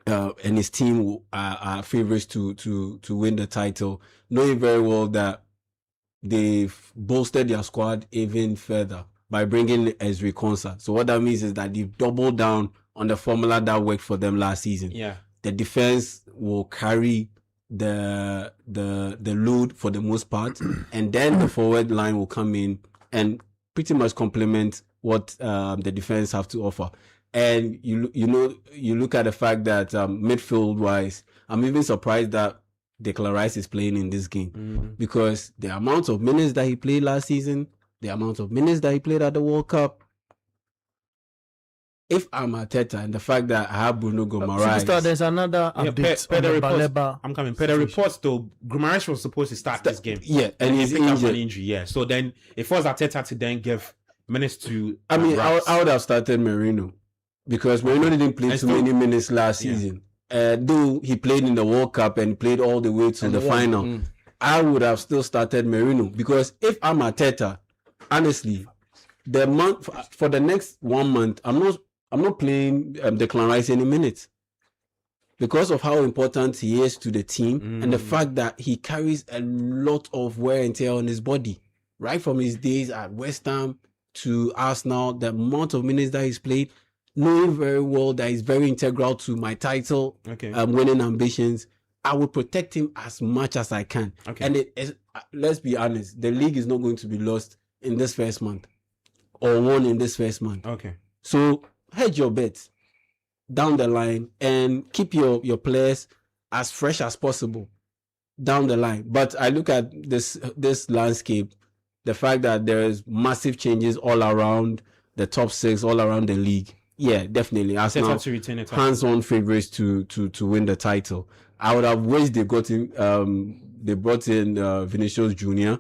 and his team are favorites to win the title, knowing very well that they've bolstered their squad even further by bringing Ezri Konsa. So what that means is that they've doubled down on the formula that worked for them last season. Yeah. The defense will carry the load for the most part, and then the forward line will come in and pretty much complement what the defense have to offer. And you look at the fact that midfield wise, I'm even surprised that Declan Rice is playing in this game because the amount of minutes that he played last season, the amount of minutes that he played at the World Cup. If I'm Arteta and the fact that I have Bruno Guimaraes, there's another update on the Baleba. I'm coming. Per the reports, though, Guimaraes was supposed to start this game. Yeah, and he's injured. Injury. Yeah, so then it forced Arteta to then give minutes to. I mean, Rice. I would have started Merino because Merino didn't play too many minutes last season. Though he played in the World Cup and played all the way to the final, I would have still started Merino because if I'm Arteta, honestly, for the next 1 month, I'm not playing Declan Rice any minutes because of how important he is to the team and the fact that he carries a lot of wear and tear on his body, right from his days at West Ham to Arsenal. The amount of minutes that he's played, knowing very well that he's very integral to my title winning ambitions, I will protect him as much as I can. And let's be honest, the league is not going to be lost in this first month or won in this first month. So hedge your bets down the line and keep your players as fresh as possible down the line. But I look at this landscape, the fact that there is massive changes all around the top six, all around the league. Yeah, definitely. Arsenal hands-on favorites to win the title. I would have wished they brought in Vinicius Junior,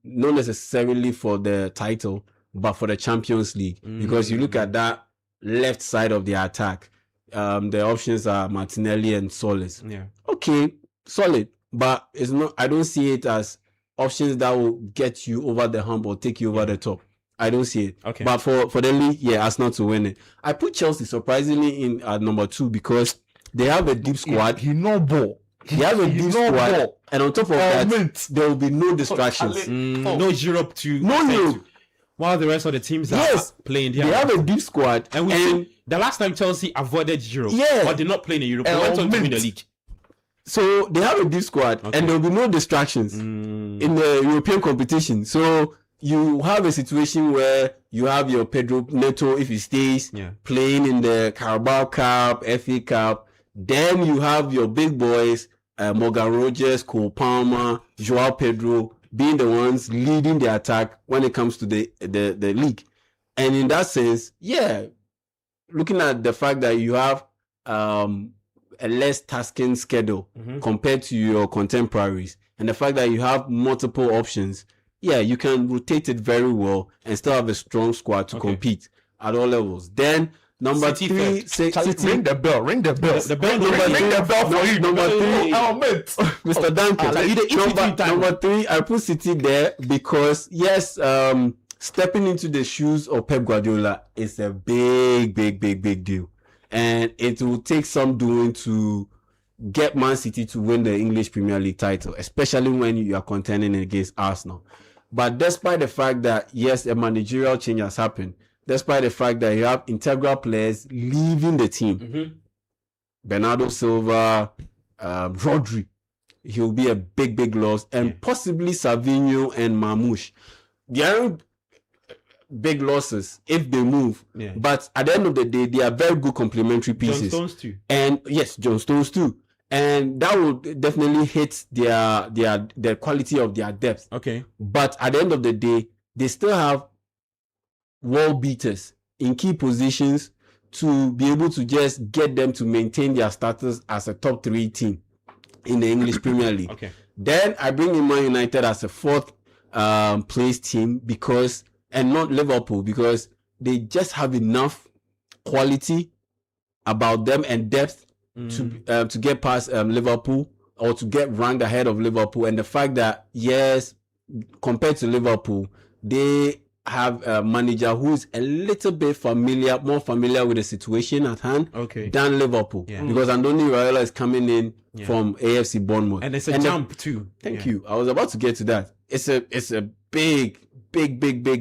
not necessarily for the title, but for the Champions League. Because you look at that left side of the attack, the options are Martinelli and Solis. Okay, solid, but it's not. I don't see it as options that will get you over the hump or take you over the top. I don't see it. But for the league, Arsenal to win it. I put Chelsea surprisingly in at number 2 because they have a deep squad. He no ball. They have a deep squad, and on top of that, there will be no distractions. No Europe to Europe. While the rest of the teams are playing, they have a deep squad. And the last time Chelsea avoided Europe, or did not play in Europe, they went on to win the league. So they have a deep squad, and there will be no distractions in the European competition. So you have a situation where you have your Pedro Neto, if he stays, playing in the Carabao Cup, FA Cup. Then you have your big boys, Morgan Rogers, Cole Palmer, Joao Pedro, being the ones leading the attack when it comes to the league. And in that sense, looking at the fact that you have a less tasking schedule compared to your contemporaries, and the fact that you have multiple options, you can rotate it very well and still have a strong squad to compete at all levels. Then number Citi 3, Citi. Ring the bell. Ring the bell for you. Number 3, Mr. Duncan. Number 3, I put City there because stepping into the shoes of Pep Guardiola is a big deal, and it will take some doing to get Man City to win the English Premier League title, especially when you are contending against Arsenal. But despite the fact that a managerial change has happened, despite the fact that you have integral players leaving the team, Bernardo Silva, Rodri, he'll be a big loss, and possibly Savinho and Marmoush. They aren't big losses if they move, but at the end of the day, they are very good complementary pieces. John Stones too. And John Stones too. And that will definitely hit the quality of their depth. But at the end of the day, they still have world beaters in key positions to be able to just get them to maintain their status as a top 3 team in the English Premier League. Then I bring in Man United as a 4th place team and not Liverpool, because they just have enough quality about them and depth to get past Liverpool, or to get ranked ahead of Liverpool. And the fact that compared to Liverpool, they have a manager who is a little bit more familiar with the situation at hand than Liverpool. Yeah. Because Andoni Raiola is coming in from AFC Bournemouth. And it's a jump too. Thank you. I was about to get to that. It's a big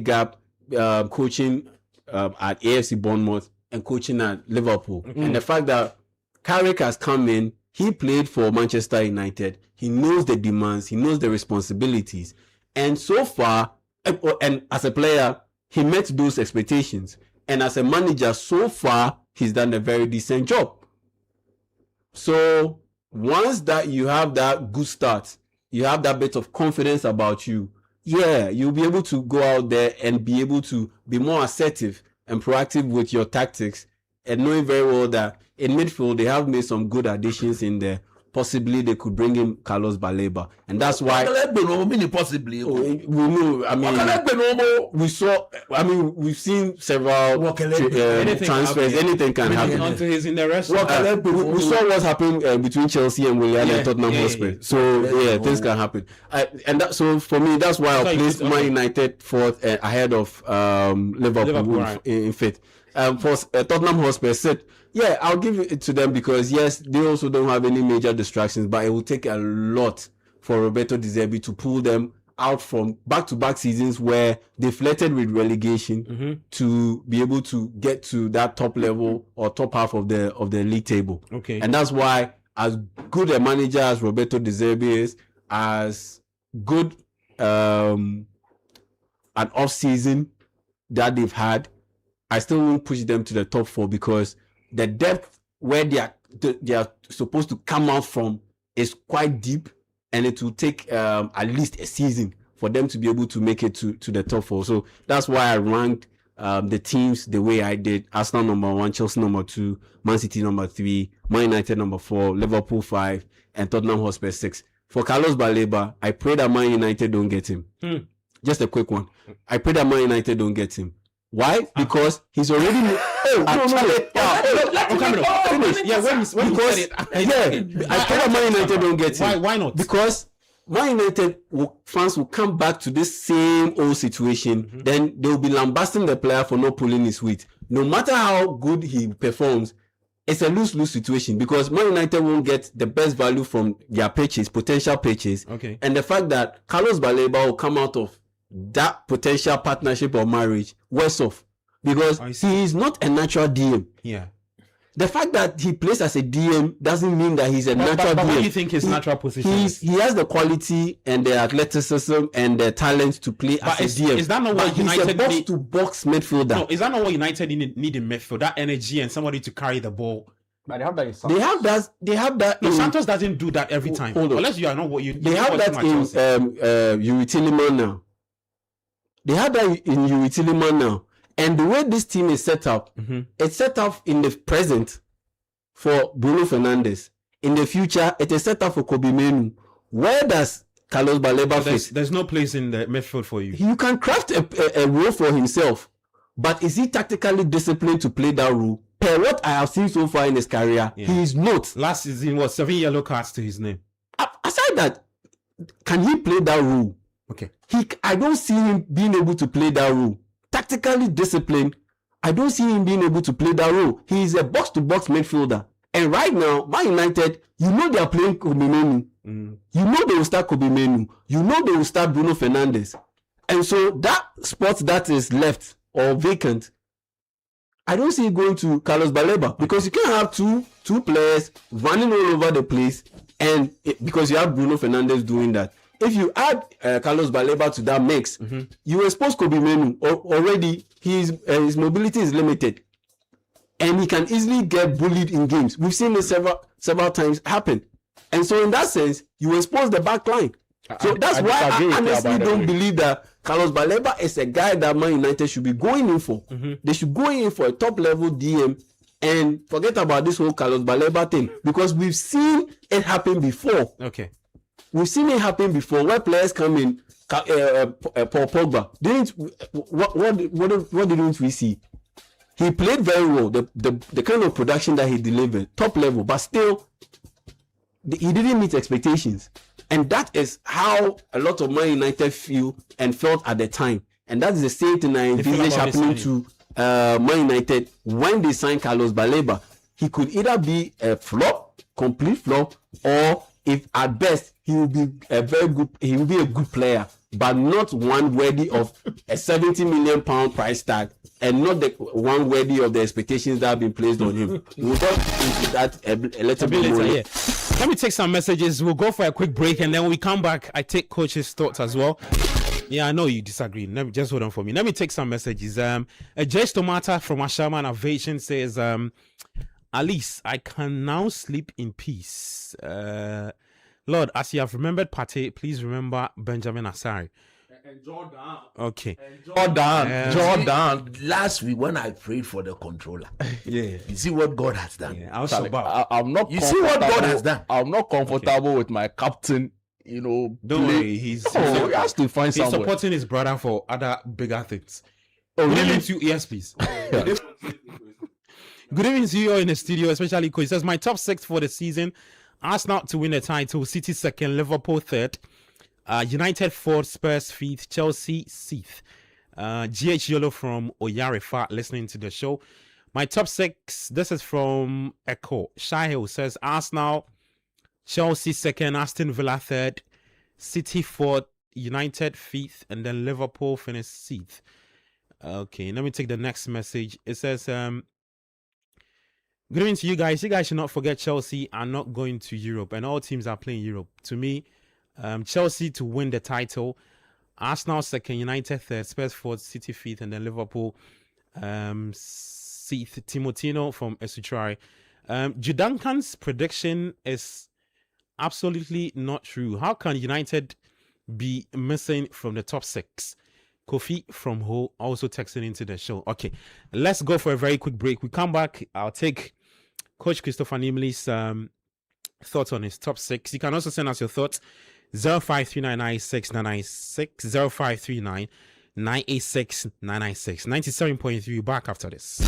gap coaching at AFC Bournemouth and coaching at Liverpool. And the fact that Carrick has come in, he played for Manchester United. He knows the demands. He knows the responsibilities. And so far, and as a player, he met those expectations. And as a manager, so far, he's done a very decent job. So once that you have that good start, you have that bit of confidence about you, you'll be able to go out there and be able to be more assertive and proactive with your tactics, and knowing very well that in midfield, they have made some good additions in there. Possibly they could bring in Carlos Baleba, and that's why possibly. We know. I mean, we've seen several transfers. Anything can happen. Until he's in the rest. We saw what happened between Chelsea and Willian and Tottenham Hotspur. So things can happen. So for me, that's why I placed Man United fourth ahead of Liverpool in fifth. For Tottenham Hotspur said, I'll give it to them because yes, they also don't have any major distractions, but it will take a lot for Roberto De Zerbi to pull them out from back-to-back seasons where they flirted with relegation to be able to get to that top level or top half of the league table. Okay, and that's why, as good a manager as Roberto De Zerbi is, as good an off-season that they've had, I still won't push them to the top four because the depth where they are supposed to come out from is quite deep, and it will take at least a season for them to be able to make it to the top four. So that's why I ranked the teams the way I did: Arsenal number 1, Chelsea number 2, Man City number 3, Man United number 4, Liverpool 5, and Tottenham Hotspur 6. For Carlos Baleba, I pray that Man United don't get him. Just a quick one. I pray that Man United don't get him. Why? Because he's already. Finish. Yeah, when you said it, I pray that Man United don't get him. Why not? Because Man United fans will come back to this same old situation. Then they will be lambasting the player for not pulling his weight. No matter how good he performs, it's a lose-lose situation because Man United won't get the best value from their potential purchase. Okay. And the fact that Carlos Baleba will come out of that potential partnership or marriage worse off because he is not a natural DM. Yeah. The fact that he plays as a DM doesn't mean that he's a natural DM. What do you think his natural position is? He has the quality and the athleticism and the talent to play as a DM. Is that not what United need? He's a box-to-box midfielder. No, is that not what United need in midfield? That energy and somebody to carry the ball. But they have that in Santos. They have that. No, Santos doesn't do that every time. Unless you are not what you. They have that in Yuri Tillman now. They have that in Yuri Tillman now. And the way this team is set up, it's set up in the present for Bruno Fernandes. In the future, it is set up for Kobe Menu. Where does Carlos Baleba fit? There's no place in the midfield for you. You can craft a role for himself, but is he tactically disciplined to play that role? Per what I have seen so far in his career, he is not. Last season was 7 yellow cards to his name. Aside that, can he play that role? Okay. I don't see him being able to play that role. Tactically disciplined, I don't see him being able to play that role. He is a box-to-box midfielder. And right now, Man United, you know they are playing Kobe Menu. You know they will start Kobe Menu. You know they will start Bruno Fernandes. And so that spot that is left or vacant, I don't see it going to Carlos Baleba because you can't have two players running all over the place because you have Bruno Fernandes doing that. If you add Carlos Baleba to that mix, you expose Kobe Menu. Already, his mobility is limited. And he can easily get bullied in games. We've seen this several times happen. And so in that sense, you expose the back line. So that's why I honestly don't believe that Carlos Baleba is a guy that Man United should be going in for. They should go in for a top-level DM and forget about this whole Carlos Baleba thing because we've seen it happen before. Okay. We've seen it happen before where players come in. Paul Pogba what didn't we see? He played very well. The kind of production that he delivered, top level, but still, he didn't meet expectations. And that is how a lot of Man United feel and felt at the time. And that's the same thing I envisage happening to Man United when they signed Carlos Baleba. He could either be a flop, complete flop, or if at best he will be a good player, but not one worthy of a 70 million pound price tag, and not the one worthy of the expectations that have been placed on him. We'll talk into that a little bit later. Yeah. Let me take some messages. We'll go for a quick break, and then when we come back, I take Coach's thoughts as well. Yeah, I know you disagree. Let me just hold on for me. Let me take some messages. Jay Stomata from Ashama Innovation says, at least I can now sleep in peace. Lord, as you have remembered Partey, please remember Benjamin Asari. And Jordan. Okay. Jordan. Last week when I prayed for the controller, you see what God has done. Yeah, I'm not. You see what God has done. I'm not comfortable with my captain. Don't worry. He has to find he's somewhere. supporting his brother for other bigger things. Oh, good evening to you. Yes, please. Good evening to you all in the studio, especially because he says my top 6 for the season: Arsenal to win the title, City second, Liverpool third, United 4th, Spurs 5th, Chelsea 6th. GH Yolo from Oyarifa listening to the show. My top 6, this is from Echo. Shahil says Arsenal, Chelsea second, Aston Villa third, City 4th, United 5th, and then Liverpool finished 6th. Okay, let me take the next message. It says, good evening to you guys. You guys should not forget Chelsea are not going to Europe, and all teams are playing Europe. To me, Chelsea to win the title, Arsenal second, United third, Spurs 4th, City 5th, and then Liverpool 6th. Timotino from Esutrai. Judankan's prediction is absolutely not true. How can United be missing from the top 6? Kofi from Ho also texting into the show. Okay, let's go for a very quick break. We come back. I'll take Coach Christopher Nimley's thoughts on his top 6. You can also send us your thoughts. 0539969996 0539986996 97.3. Back after this.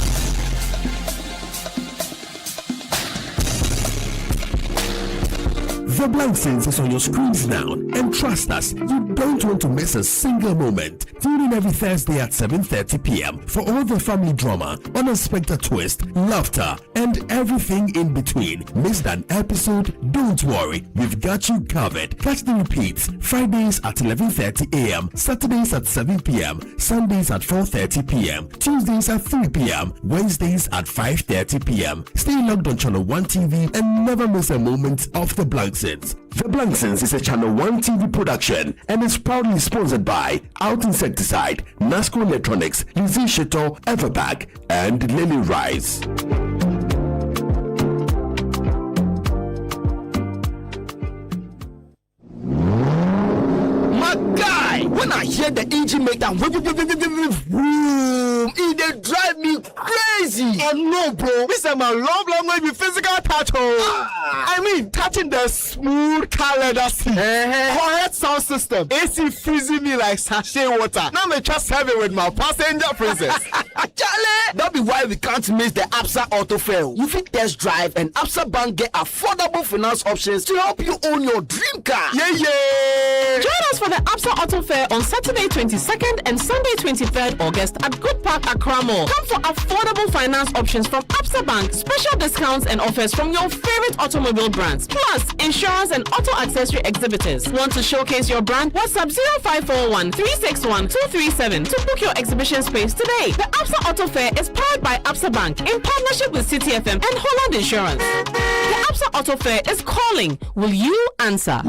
The Blank Sense is on your screens now, and trust us, you don't want to miss a single moment. Tune in every Thursday at 7:30 p.m. for all the family drama, unexpected twist, laughter, and everything in between. Missed an episode? Don't worry, we've got you covered. Catch the repeats Fridays at 11:30 a.m., Saturdays at 7 p.m., Sundays at 4:30 p.m., Tuesdays at 3 p.m., Wednesdays at 5:30 p.m. Stay logged on Channel 1 TV and never miss a moment of The Blank Sense. The Blank Sense is a Channel 1 TV production and is proudly sponsored by Out Insecticide, Nasco Electronics, Lizzie Shito, Everpack, and Lily Rice. My guy, when I hear the engine make that vroom, it drive me crazy. Oh no, bro, this is my love language with physical touch. I mean, touching the smooth car leather seat, correct sound system, AC freezing me like sachet water. Now me just have it with my passenger princess. Charlie, that be why we can't miss the Absa Auto Fair. You fit test drive and Absa Bank get affordable finance options to help you own your dream car. Yeah. Join us for the Absa Auto Fair on Saturday 22nd and Sunday 23rd August at Good Park, Accra Mall. Come for affordable finance options from Absa Bank, special discounts and offers from your favorite automobile brands, plus insurance and auto accessory exhibitors. Want to showcase your brand? WhatsApp 0541 361 237 to book your exhibition space today. The Absa Auto Fair is powered by Absa Bank in partnership with Citi FM and Holland Insurance. The Absa Auto Fair is calling. Will you answer?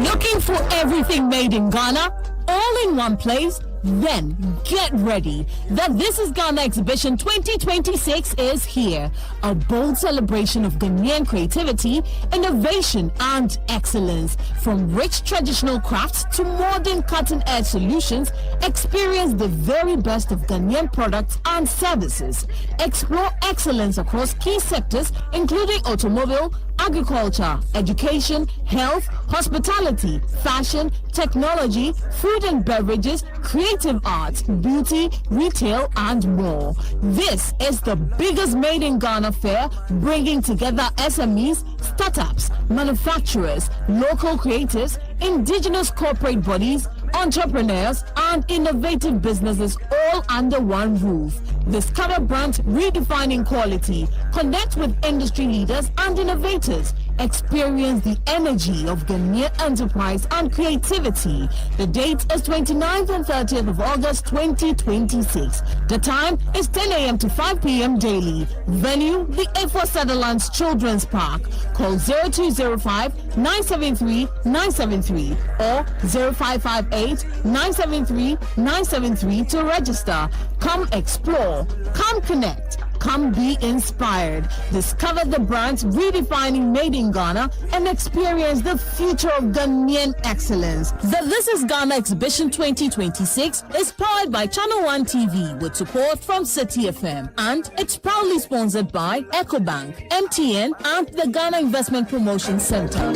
Looking for everything made in Ghana, all in one place? Then get ready. The This is Ghana exhibition 2026 is here. A bold celebration of Ghanaian creativity, innovation, and excellence. From rich traditional crafts to modern cutting-edge solutions, experience the very best of Ghanaian products and services. Explore excellence across key sectors, including automobile, agriculture, education, health, hospitality, fashion, technology, food and beverages, creative arts, beauty, retail, and more. This is the biggest Made in Ghana fair, bringing together SMEs, startups, manufacturers, local creatives, indigenous corporate bodies, entrepreneurs, and innovative businesses all under one roof. Discover brands redefining quality, connect with industry leaders and innovators, experience the energy of Ghanaian enterprise and creativity. The date is 29th and 30th of August 2026. The time is 10 a.m. to 5 p.m. daily. Venue, the A4 Sutherland's Children's Park. Call 0205-973-973 or 0558-973-973 to register. Come explore, come connect, come be inspired. Discover the brands redefining Made in Ghana and experience the future of Ghanaian excellence. The This is Ghana Exhibition 2026 is powered by Channel 1 TV with support from Citi FM, and it's proudly sponsored by EcoBank, MTN, and the Ghana Investment Promotion Center.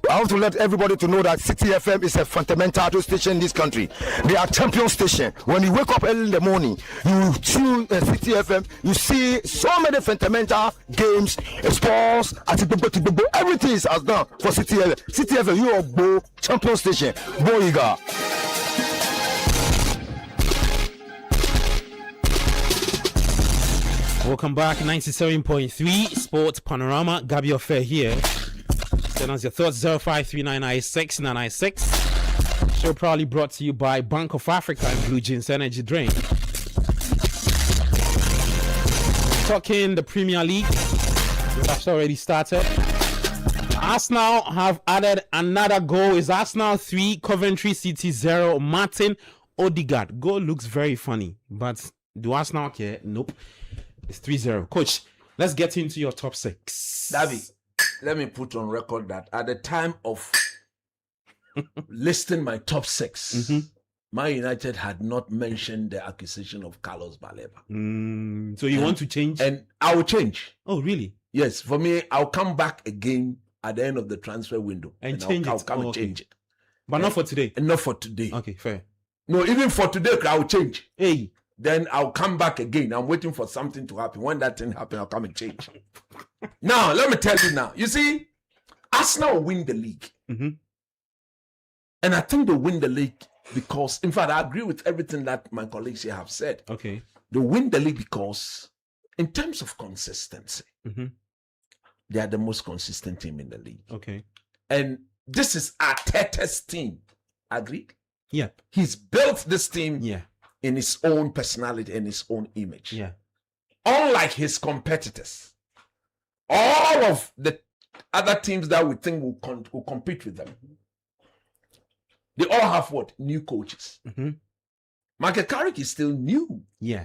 I want to let everybody to know that Citi FM is a fundamental station in this country. They are champion station. When you wake up early in the morning, you tune Citi FM, you see so many fundamental games, sports, everything is as done for Citi FM. Citi FM, you are Bo champion station. Boyiga. Welcome back, 97.3 Sports Panorama. Gabi Affair here. Send us your thoughts, 053996 Show proudly brought to you by Bank of Africa and Blue Jeans Energy Drink. Talking the Premier League, that's already started. Arsenal have added another goal. It's Arsenal 3, Coventry City 0. Martin Odegaard. Goal looks very funny, but do Arsenal care? Nope. It's 3-0. Coach, let's get into your top 6. Davi, let me put on record that at the time of listing my top 6, Man United had not mentioned the acquisition of Carlos Baleba. So you want to change? And I will change. Oh, really? Yes, for me, I'll come back again at the end of the transfer window. And change I'll it? come Oh, and okay. change it. But not for today? And not for today. Okay, fair. No, even for today, I'll change. Hey. Then I'll come back again. I'm waiting for something to happen. When that thing happens, I'll come and change. Now, let me tell you now. You see, Arsenal win the league. And I think they win the league because, in fact, I agree with everything that my colleagues here have said. Okay. They win the league because, in terms of consistency, they are the most consistent team in the league. Okay. And this is Arteta's team. Agreed? Yeah. He's built this team in his own personality and his own image. Yeah. Unlike his competitors, all of the other teams that we think will compete with them, they all have what? New coaches. Michael Carrick is still new. Yeah.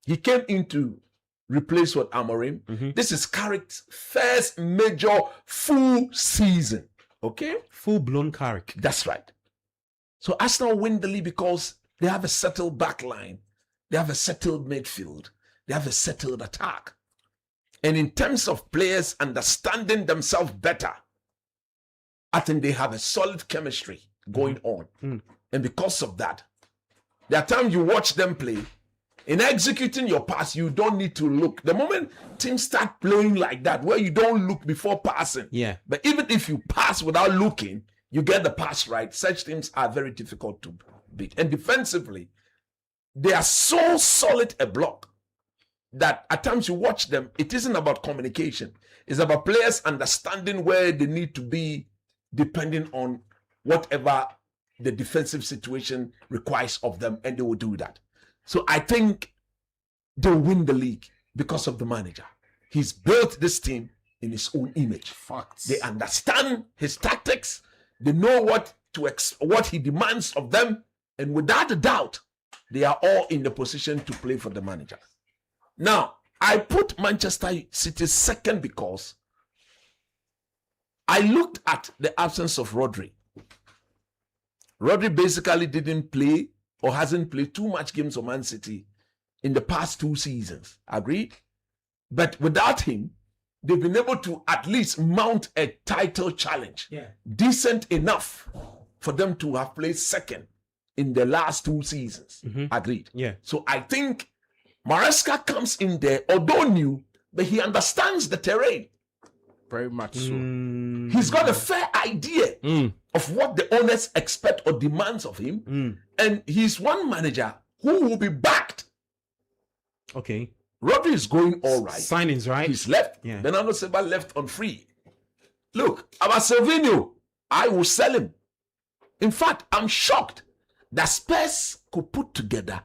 He came in to replace what Amorim. This is Carrick's first major full season. Okay? Full-blown Carrick. That's right. So Arsenal win the league because they have a settled back line. They have a settled midfield. They have a settled attack. And in terms of players understanding themselves better, I think they have a solid chemistry going on. And because of that, there are times you watch them play. In executing your pass, you don't need to look. The moment teams start playing like that, where you don't look before passing. Yeah. But even if you pass without looking, you get the pass right. Such teams are very difficult to beat. And defensively, they are so solid a block that at times you watch them, it isn't about communication. It's about players understanding where they need to be depending on whatever the defensive situation requires of them, and they will do that. So I think they'll win the league because of the manager. He's built this team in his own image. Facts. They understand his tactics. They know what he demands of them. And without a doubt, they are all in the position to play for the manager. Now, I put Manchester City second because I looked at the absence of Rodri. Rodri basically didn't play or hasn't played too much games for Man City in the past 2 seasons. Agreed? But without him, they've been able to at least mount a title challenge. Yeah. Decent enough for them to have placed second in the last 2 seasons. Agreed? Yeah. So I think Maresca comes in there, although new, but he understands the terrain. Very much so. He's got a fair idea of what the owners expect or demands of him. And he's one manager who will be backed. Okay. Rodri is going all right. Signings, right? He's left. Yeah. Bernardo Silva left on free. Look, about Silvinho, I will sell him. In fact, I'm shocked that Spurs could put together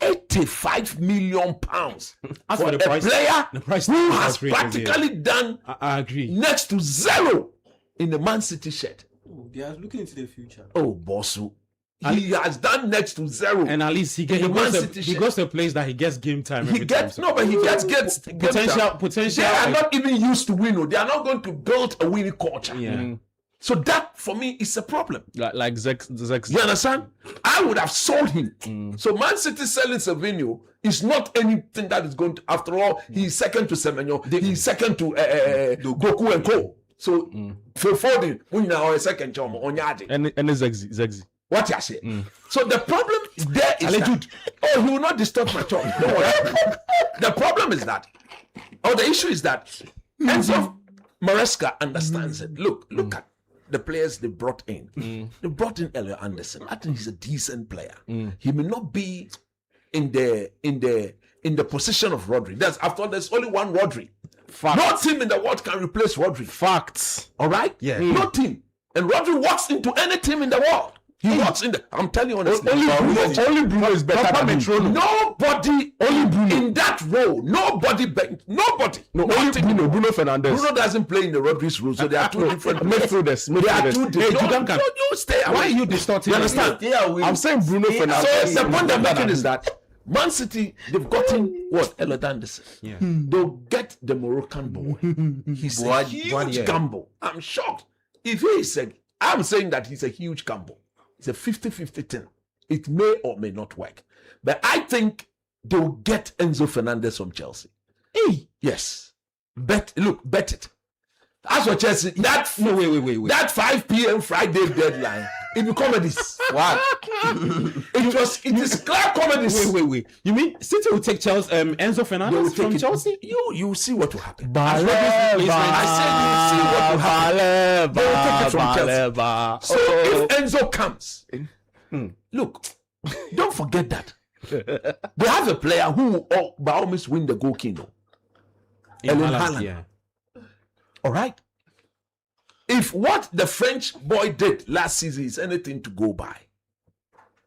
85 million pounds As for for a the price- player the price who tag has was crazy, practically done I agree. next to zero in the Man City shed. They are looking into the future. Oh, Bossu. He has done next to zero. And at least he In the Man City he shit. goes to a place that he gets game time. He every gets time. no, but he gets potential. They are not even used to win. They are not going to build a winning culture. Yeah. So that for me is a problem. Like Zex. You understand? I would have sold him. So Man City selling Silvinho is not anything that is going to. After all, he's second to Semenyo. He's second to Goku and Co. So for Foden, we now a second job on Yadi. And Zexi. What you say? So the problem there is that, oh, he will not disturb my talk. Don't worry. The problem is that, or the issue is that Enzo Maresca understands it. Look at the players they brought in. They brought in Elliot Anderson. I think he's a decent player. He may not be in the position of Rodri. There's only one Rodri. No team in the world can replace Rodri. Facts. All right? Yeah. No team. And Rodri walks into any team in the world. He walks in the. I'm telling you honestly. Only Bruno is better than him. Nobody in that role. Nobody. No, only Bruno Fernandes. Bruno doesn't play in the Rodri's role, so they are two different. Midfielders. They are two different. Hey, You stay away. Why are you distorting? You understand? I'm saying Bruno Fernandes. So the point I'm making is that Man City, they've gotten what? Elliot Anderson. Yeah. They'll get the Moroccan boy. He's a huge gamble. I'm shocked. If he is I'm saying that he's a huge gamble. It's a 50-50 thing. It may or may not work. But I think they'll get Enzo Fernandez from Chelsea. Hey. Yes. Bet it. As for Chelsea, wait. That 5 p.m. Friday deadline, it will comedies. What? It is clear comedies. Wait. You mean City will take Chelsea, Enzo Fernandez from Chelsea? You see what will happen. I said you see what will happen. They will take it from Chelsea. So if Enzo comes, look, don't forget that they have a player who will by all means win the goal king. Erling Haaland. Yeah. All right. If what the French boy did last season is anything to go by,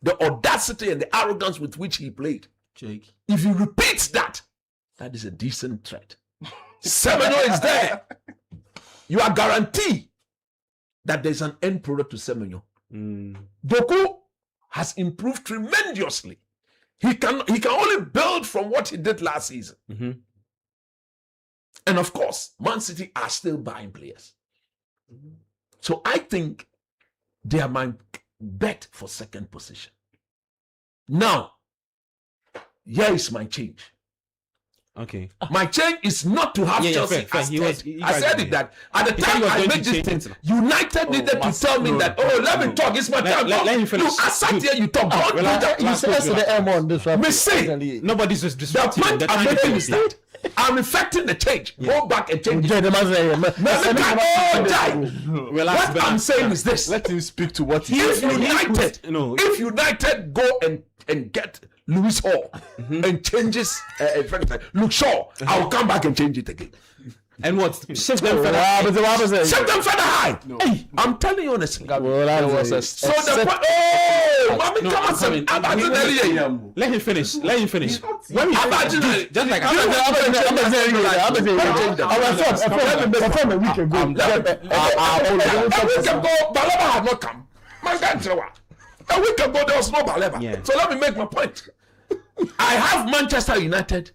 the audacity and the arrogance with which he played, Jake. if he repeats that is a decent threat. Semenyo is there. You are guaranteed that there's an end product to Semenyo. Doku has improved tremendously. He can only build from what he did last season. And of course, Man City are still buying players. So I think they are my bet for second position. Now, here is my change. Okay. My change is not to have Chelsea fair. as He third. was- he I said was- it that at the He said time he was I going made to this change thing, it. United needed to tell me that, let me talk, it's my time. let him finish. Look, I sat here, you talk. Don't do that. You said yesterday, on this one. Me say, Nobody's just the disrupting. point They're I'm trying to making is change that I'm effecting the change. Go back and change it. Yeah, the man say, Let me all die. Relax, What I'm saying is this. Let him speak to what he If said. United go and get Lewis Hall and changes Luke Shaw, I'll come back and change it again. And what? Shift them further. Set them further high. Hey, I'm telling you honestly. There was a So the point. Oh, mommy, come on, some. Let him finish. When we Imagine just like a week ago. A week ago, Baleba had not come. My God, a week ago there was no Baleba. Yeah. So let me make my point. I have Manchester United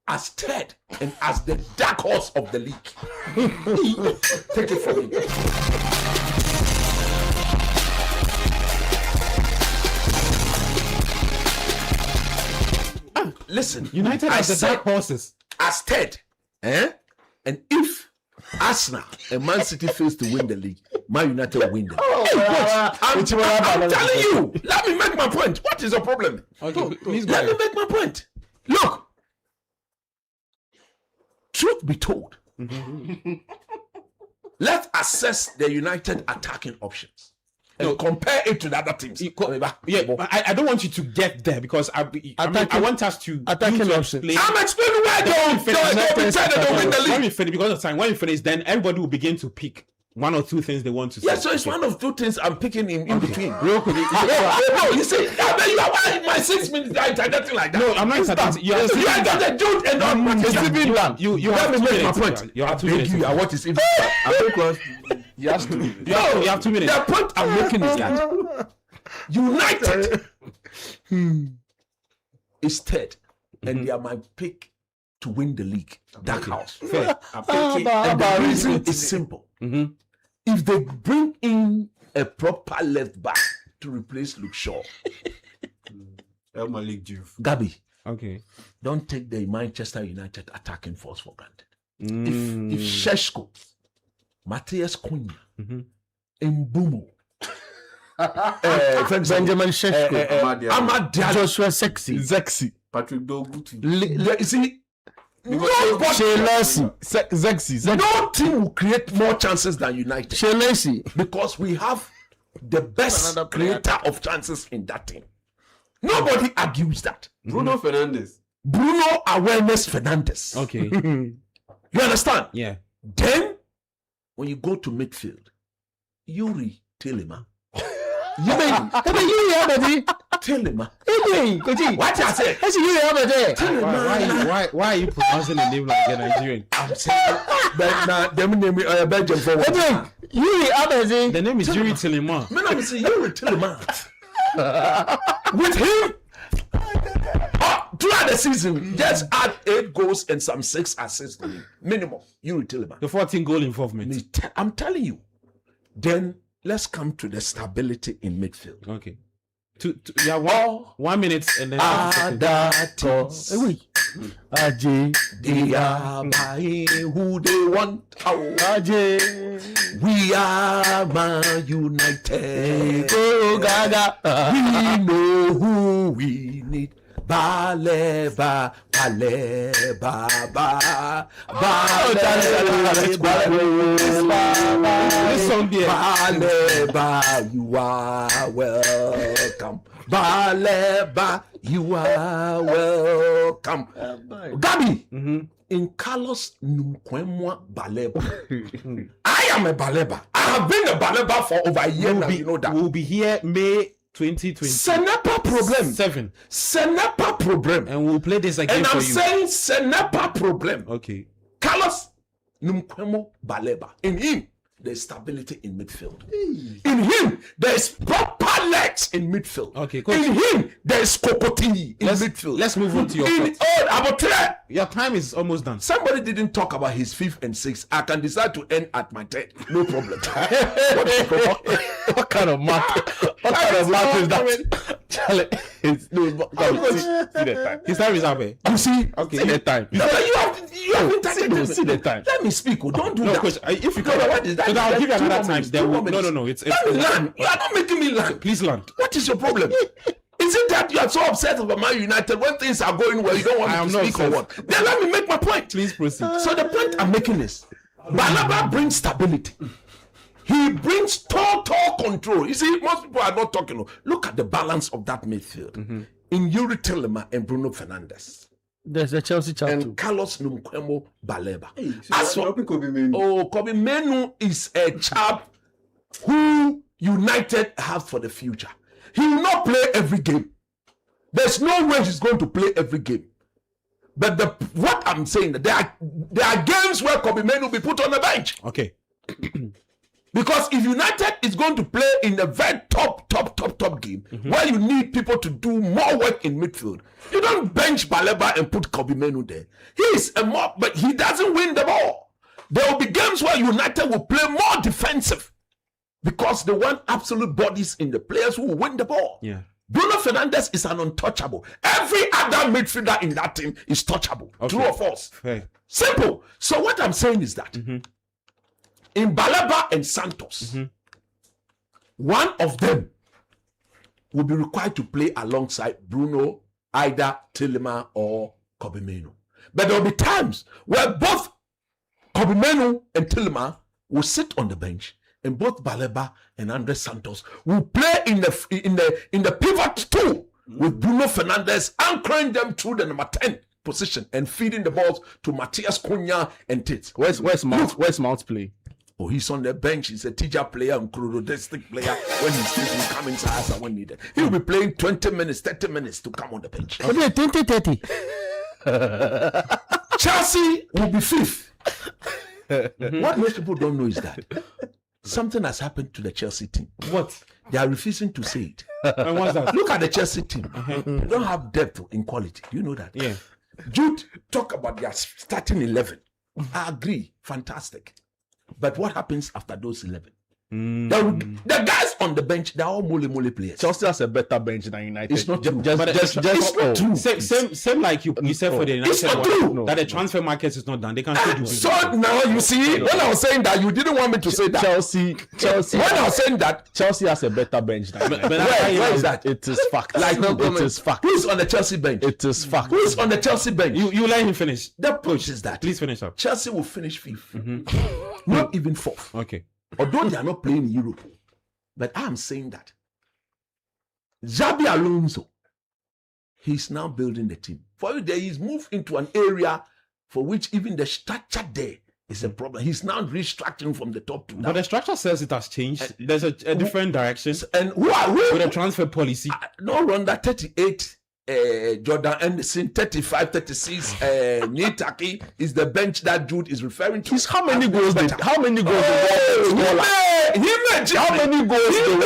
as third and as the dark horse of the league. Take it from me. Listen, United I as the said dark horses. as third, and if Arsenal and Man City fails to win the league, Man United will win the league. I'm telling you. Let me make my point. What is the problem? Okay, please go Let me ahead. make my point. Look, truth be told, let's assess the United attacking options and compare it to the other teams. Yeah, but I don't want you to get there because I want us to attacking you to options. explain. I'm explaining why don't be said they don't win the When we league. finish, because of time, when we finish, then everybody will begin to pick one or two things they want to say. Yeah, so it's one of two things I'm picking in between. Real quick. No, you see, you are my 6 minutes. Nothing like that. No, I'm not interrupting. You are You are the dude and not It's even done. You Let have me 2 make my minutes. point. You have 2 I beg minutes. you, I want this. You have to. You have 2 minutes. The point I'm making is that United is third, and they are my pick to win the league. Dark house. Fair. And the reason is simple. If they bring in a proper left back to replace Luke Shaw, Gabi, Okay. don't take the Manchester United attacking force for granted. If Sheshko, Matthias Cunha, Mbumo, Benjamin Sheshko, Amad Diallo, Joshua Zexi, Patrick Dogu. you see, Zexi, no team will create more chances than United Shelesi. because we have the best creator of chances in that team. Nobody argues that. Bruno Fernandes. Bruno Awareness Fernandes. Okay. You understand? Yeah. Then, when you go to midfield, Yuri Tillema. You mean Tillema? What I say? Why are you pronouncing a name like a Nigerian? I'm saying that them name Belgium for what? The name is Yuri Tillema. Man, I'm saying Yuri Tillema. With him, throughout the season, just add 8 goals and some 6 assists to him. Minimum. Yuri Tillema. The 14-goal involvement. I'm telling you. Then let's come to the stability in midfield. Okay. Yeah, 1 minute and then. They are buying who they want. We are Man United. We know who we need. Baleba, baleba, ba, This song there. baleba, you are welcome. Baleba, you are welcome. Gabi, in Carlos Nkwemwa Baleba. I am a Baleba. I have been a Baleba for over a year now. You know that. We'll be here May 2020. Senepa problem. Senepa problem. And we'll play this again And for I'm you. saying Senepa problem. Okay. Carlos Nkwemwa Baleba. In him, there's stability in midfield. In him, there's proper legs in midfield. Okay, coach. In him, there's Kokotini in midfield. Let's move on to your In thoughts. old Abotre. Your time is almost done. Somebody didn't talk about his 5th and 6th. I can decide to end at my 10th. No problem. What kind of math? What kind of math is that? Charlie, it's no. See the time. His time is up. Eh? You see? Okay. See the time. No, you have interrupted. See the time. Let me speak. Oh, don't do No, that. coach. If you No, can, what is that? so I'll give you That's another 2 time. minutes, Then 2 we'll, minutes. no. It's Let me land. You are not making me land. please land. What is your problem? Is it that you are so upset about Man United when things are going well? You don't want I me am to not speak or upset. what? Then let me make my point. Please proceed. So the point I'm making is, Balaba brings stability. He brings total control. You see, most people are not talking. Look at the balance of that midfield. In Yuri Tillema and Bruno Fernandes. There's a Chelsea chap And too. Carlos Nkwemwa Baleba. As for Kobe Menu is a chap who United have for the future. He will not play every game. There's no way he's going to play every game. But what I'm saying, there are games where Kobe Menu will be put on the bench. Okay. Because if United is going to play in the very top game, where you need people to do more work in midfield, you don't bench Baleba and put Kobe Menu there. He is but he doesn't win the ball. There will be games where United will play more defensive because they want absolute bodies in the players who will win the ball. Yeah. Bruno Fernandes is an untouchable. Every other midfielder in that team is touchable. Okay. True or false? Hey. Simple. So what I'm saying is that in Baleba and Santos, one of them will be required to play alongside Bruno, either Tillema or Kobe Menu. But there will be times where both Kobe Menu and Tillema will sit on the bench, and both Baleba and Andre Santos will play in the pivot too, with Bruno Fernandes anchoring them through the number 10 position and feeding the balls to Matthias Cunha and Tate. Where's Mount play? Oh, he's on the bench. He's a teacher player and chronodetic player. When he's free, he come inside when needed. He'll be playing 20 minutes, 30 minutes to come on the bench. Okay, 20-30. Chelsea will be fifth. What most people don't know is that something has happened to the Chelsea team. What? They are refusing to say it. And what's that? Look at the Chelsea team. They don't have depth in quality. You know that? Yeah. Jude talk about their starting 11. I agree. Fantastic. But what happens after those 11? The guys on the bench, they're all mole players. Chelsea has a better bench than United. It's not true. It's not true. Same like you said for the United It's not one, true. that the transfer market is not done. They can still do So business. now you see, when I was saying that, you didn't want me to say that. Chelsea. When I was saying that, Chelsea has a better bench than United. where is that? It is fact. It is fact. Who's on the Chelsea bench? It is fact. Who's on the Chelsea bench? You let him finish. The point is that Please finish up. Chelsea will finish fifth, not even fourth. Okay. Although they are not playing in Europe, but I am saying that Xabi Alonso, he's now building the team. For you, there he's moved into an area for which even the structure there is a problem. He's now restructuring from the top to down. But the structure says it has changed. There's a different direction And who are with a transfer policy. no run that 38 Jordan Anderson, 35, 36 Nitaki is the bench that Jude is referring to. How many goals did How many goals He made How many goals did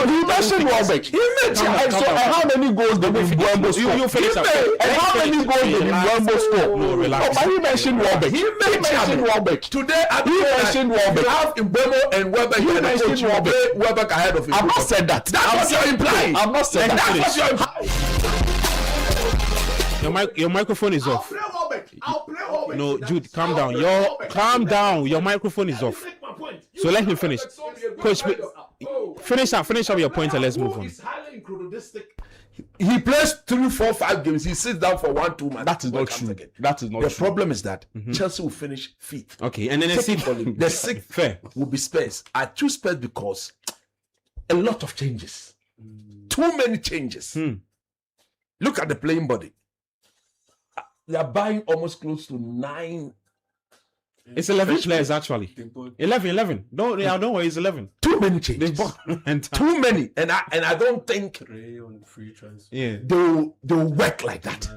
He mentioned Welbeck. He made How many goals did Mbeumo score? You finish up. And how many goals did Mbeumo score? No, relax. But he mentioned Welbeck. He mentioned Welbeck. Today, He mentioned Welbeck. You have Mbeumo and Welbeck. He and the mentioned coach, you Welbeck. play Welbeck ahead of him. I've not said that. That's what you're implying. I've not said that. That's what you're implying. Your microphone is off. I'll play Welbeck. No, Jude, calm down. Calm down. Your microphone is off. So let him finish. Coach, finish up your point and let's move on. He plays 3, 4, 5 games. He sits down for 1, 2 months. That is not true. That is not The true. problem is that Chelsea will finish fifth. Okay, and then the The sixth fair. will be Spurs. I choose Spurs because a lot of changes. Too many changes. Look at the playing body. They are buying almost close to 9. It's 11 players actually. 11. No, don't worry, it's 11. Too many They changes. bought Too many. And I don't think yeah. they'll work like that.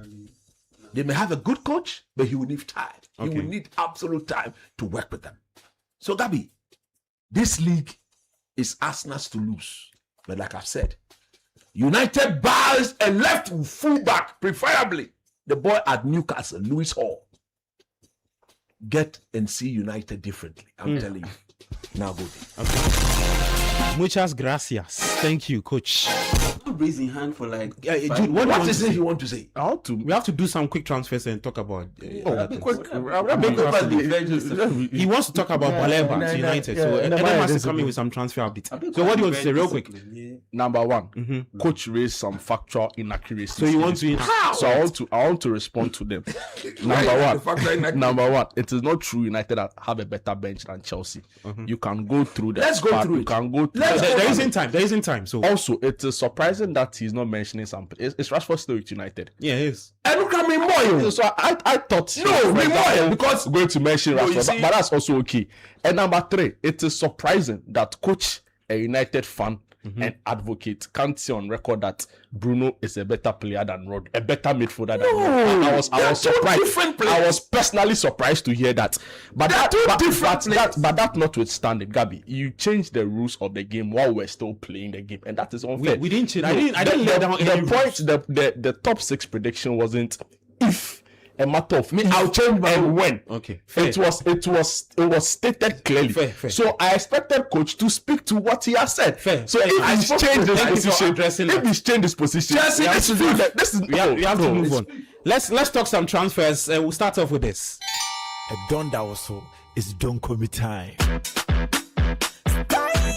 They may have a good coach, but he will need time. He Okay. will need absolute time to work with them. So, Gabi, this league is Arsenal's to lose. But like I've said, United buys a left fullback, preferably the boy at Newcastle, Lewis Hall. Get and see United differently. I'm telling you. Now go there. Muchas gracias. Thank you, coach. Raising hand for like. Jude, what What is it you want to say? we have to do some quick transfers and talk about. He He wants to talk about Baleba to United, so Adam has to come in with some transfer updates. So what do you want to say, real quick? Number one, coach raised some factual inaccuracies. So you want to? So I want to respond to them. Number one, it is not true United have a better bench than Chelsea. You can go through that. Let's go through You it. can go through. There isn't time. There isn't time. So Also, it is surprising that he's not mentioning something. Is Rashford still with United? yeah, it is. And look at me more. So I thought Because going to mention you Rashford, see- but that's also okay. And number three, it is surprising that coach, a United fan, and advocate can't say on record that Bruno is a better player than Rod, a better midfielder than Rod. I was surprised. I was personally surprised to hear that. But that notwithstanding, Gabby, you changed the rules of the game while we're still playing the game, and that is unfair. We didn't change. I didn't lay down any rules. The top 6 prediction wasn't if. A matter of me, I'll change my when. Okay, fair. It was stated clearly. Fair. So I expected coach to speak to what he has said. Fair. So if he's changed his position, we have to move on. Let's talk some transfers. We'll start off with this. A Donda also is Don't Call Me Time.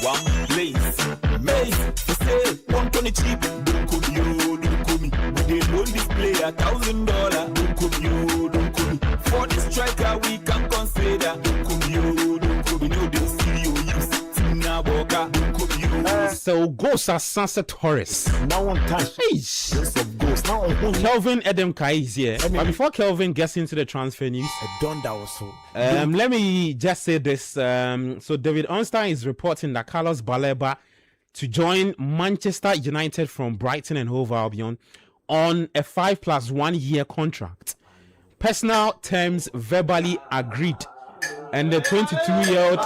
One place, mate. To say one penny cheap. Don't call you, don't call me. We loan this player $1,000. Don't call you, don't call me. For the striker we can consider. Don't call you, don't call me. No, they see you use. Tina Boka, don't call you. So goes as Sunset Horace. Now on time. Now on Kelvin Edem Kai is here. But before Kelvin gets into the transfer news, a Donda also. Let me just say this. So David Onstein is reporting that Carlos Baleba to join Manchester United from Brighton and Hove Albion on a 5+1 year contract. Personal terms verbally agreed. And the 22-year-old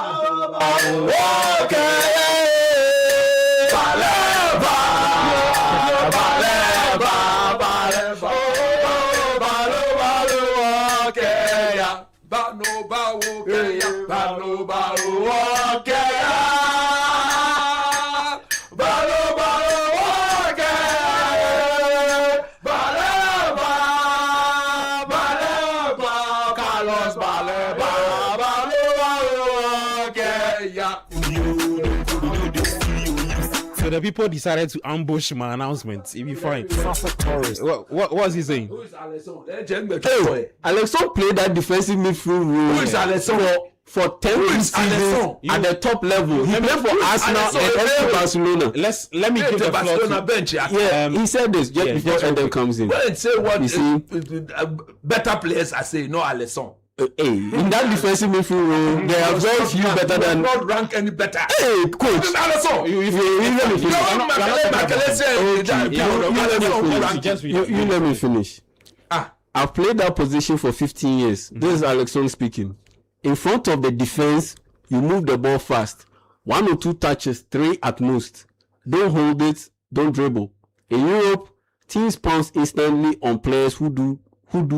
the people decided to ambush my announcement. If you find what was he saying? Who is Alexon? Hey, Alexon played that defensive midfield role. Who is Alexon? For 10 seasons at the top level. He played for Arsenal and FC Barcelona. Let me give the Barcelona bench. He said this just before Eden comes in. Well, say what better players I say, no Alexon. In that defensive midfield role, there are very few better than. Not rank any better. Hey, coach. You let me finish. I've played that position for 15 years. This is Alexon speaking. In front of the defense, you move the ball fast. 1 or 2 touches, 3 at most. Don't hold it. Don't dribble. In Europe, teams pounce instantly on players who do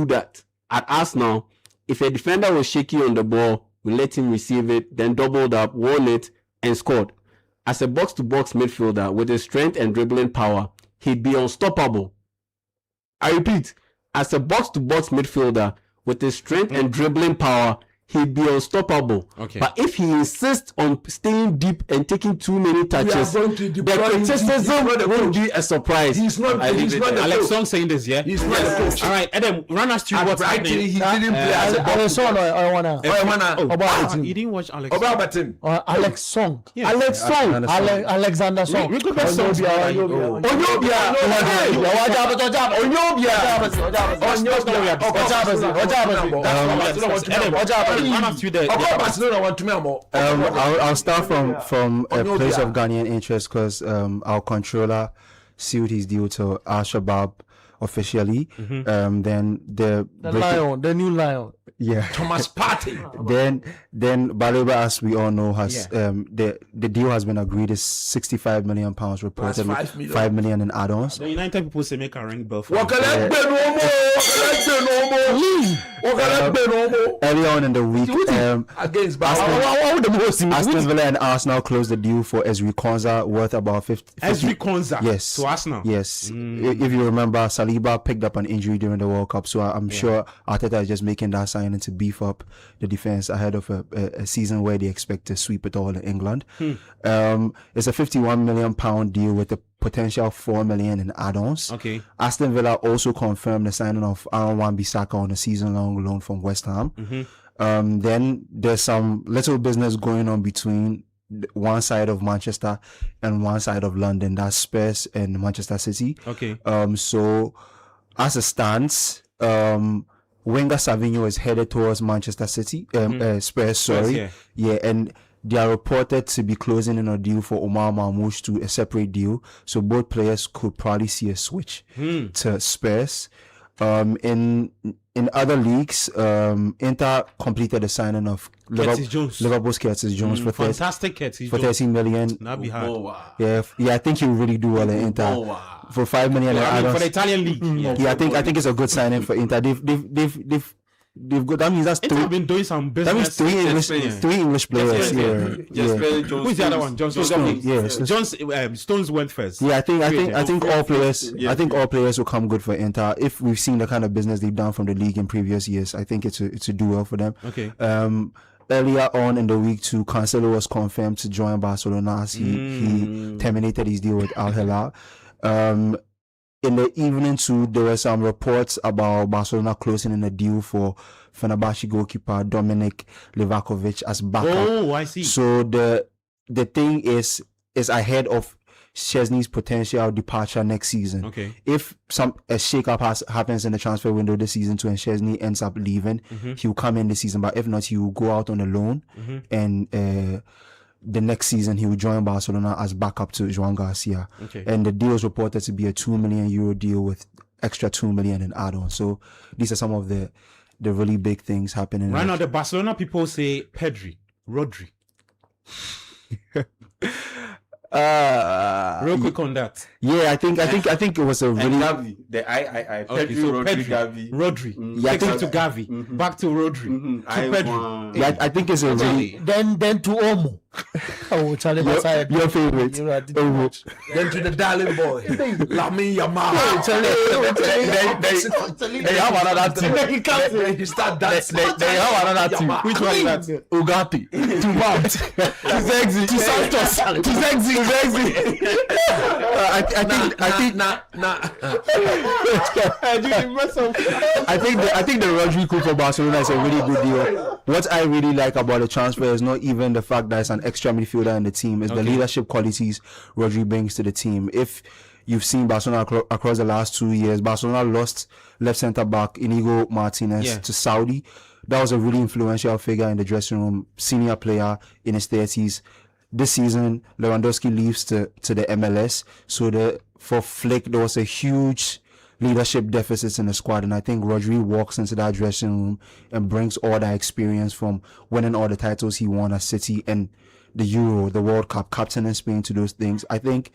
that. At Arsenal, if a defender was shaky on the ball, we let him receive it, then doubled up, won it, and scored. As a box-to-box midfielder with his strength and dribbling power, he'd be unstoppable. I repeat, as a box-to-box midfielder with his strength and dribbling power, he'd be unstoppable. Okay. But if he insists on staying deep and taking too many touches, the criticism won't be a surprise. He's not Alexon saying this, yeah? He's not the coach. All right, Adam, run us through what's happening. He didn't play as a box. You didn't watch Alex. Alexon. Yeah. Alexander Song. We could have songs. I'll start from a place of Ghanaian interest because our controller sealed his deal to Al Shabab officially. Then the new lion. Yeah. Thomas Partey. Then Baleba, as we all know, has the deal has been agreed. Is £65 million reported, with 5 million in add-ons. The United people say make a ring bell for earlier on in the week, against Aston Villa and Arsenal closed the deal for Ezri Konsa worth about 50. Ezri Konsa. Yes. To Arsenal. Yes. If you remember, Saliba picked up an injury during the World Cup, so I'm sure Arteta is just making that signing to beef up the defense ahead of a season where they expect to sweep it all in England. It's a £51 million deal with a potential 4 million in add-ons. Okay. Aston Villa also confirmed the signing of Aaron Wan-Bissaka on a season-long loan from West Ham. Then there's some little business going on between one side of Manchester and one side of London. That's Spurs and Manchester City. Okay. So as it stands, winger Savinho is headed towards Manchester City. Spurs, sorry. Spurs, yeah, and They are reported to be closing in a deal for Omar Marmoush to a separate deal. So both players could probably see a switch to Spurs. In other leagues, Inter completed the signing of Liverpool's Curtis Jones for fantastic Curtis for 13 million. That'd be hard. Yeah, I think he will really do well in Inter for 5 million. For the Italian league. I think it's a good signing for Inter. They've got, that means that's Inter have been doing some business. That means three English players here. Who's the other one? John Stones. Yes. Stones went first. Yeah, I think all players. I think all players will come good for Inter. If we've seen the kind of business they've done from the league in previous years, I think it's a do well for them. Okay. Earlier on in the week too, Cancelo was confirmed to join Barcelona as he terminated his deal with Al Hilal. In the evening too, there were some reports about Barcelona closing in a deal for Fenerbahce goalkeeper Dominik Livakovic as backup. Oh, I see. So the thing is ahead of Szczesny's potential departure next season. Okay. If a shake-up happens in the transfer window this season too, and Szczesny ends up leaving, he'll come in this season. But if not, he will go out on a loan, and the next season he will join Barcelona as backup to Joan Garcia. Okay. And the deal is reported to be a €2 million deal with extra 2 million in add-on. So these are some of the really big things happening. Right now, the Barcelona people say Rodri. Real quick on that. Yeah, I think it was a really Gavi. Okay, so Pedri, Rodri. Takes it to Gavi. Back to Rodri. To Pedri. Yeah, I think it's a really Then to Omo. Oh, Charlie Masai. your favorite. Omo. Then to the darling boy, Lamine Yamal. They have another team. Then he start dancing. They have another team. Which one is that? Ugarte to Mount to Zegzi to Santos to Zegzi. I think the Rodri coup for Barcelona is a really good deal. What I really like about the transfer is not even the fact that it's an extra midfielder in the team, it's the leadership qualities Rodri brings to the team. If you've seen Barcelona across the last 2 years, Barcelona lost left centre back Inigo Martinez to Saudi. That was a really influential figure in the dressing room, senior player in his 30s. This season, Lewandowski leaves to the MLS. So for Flick, there was a huge leadership deficit in the squad. And I think Rodri walks into that dressing room and brings all that experience from winning all the titles he won at City and the Euro, the World Cup, captaining Spain to those things. I think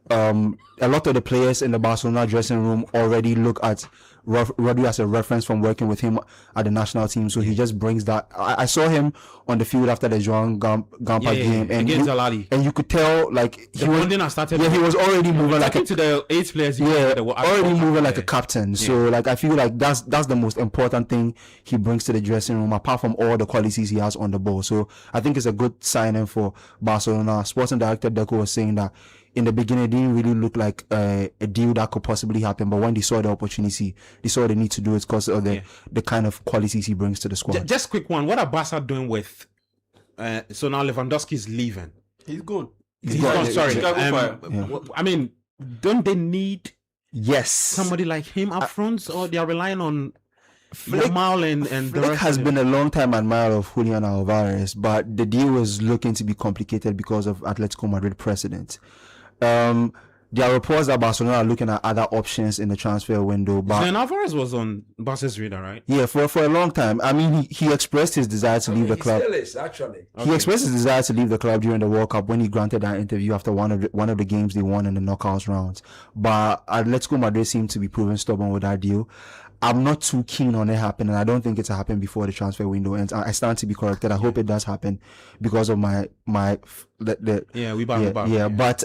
a lot of the players in the Barcelona dressing room already look at Rodri as a reference from working with him at the national team, so he just brings that. I saw him on the field after the Joan Gampa game, and against Alali, and you could tell like he was started. Yeah, he was already moving like to the 8 players. Already moving like a captain. So like I feel like that's the most important thing he brings to the dressing room, apart from all the qualities he has on the ball. So I think it's a good signing for Barcelona. Sporting director Deco was saying that in the beginning, it didn't really look like a deal that could possibly happen. But when they saw the opportunity, they saw the need to do it because of the kind of qualities he brings to the squad. Just quick one. What are Barca doing with... so now Lewandowski is leaving. He's gone. He's gone, sorry. I mean, don't they need somebody like him up front? Or they are relying on Yamal and the Flick rest has of been a long time admirer of Julian Alvarez, but the deal was looking to be complicated because of Atletico Madrid precedent. There are reports that Barcelona are looking at other options in the transfer window. But Alvarez was on Barca's radar, right? Yeah, for a long time. I mean, he expressed his desire to leave the club. He still is, actually. He expressed his desire to leave the club during the World Cup when he granted that interview after one of the games they won in the knockouts rounds. But Atletico Madrid seemed to be proving stubborn with that deal. I'm not too keen on it happening. I don't think it's happening before the transfer window ends. I stand to be corrected. I hope it does happen because of but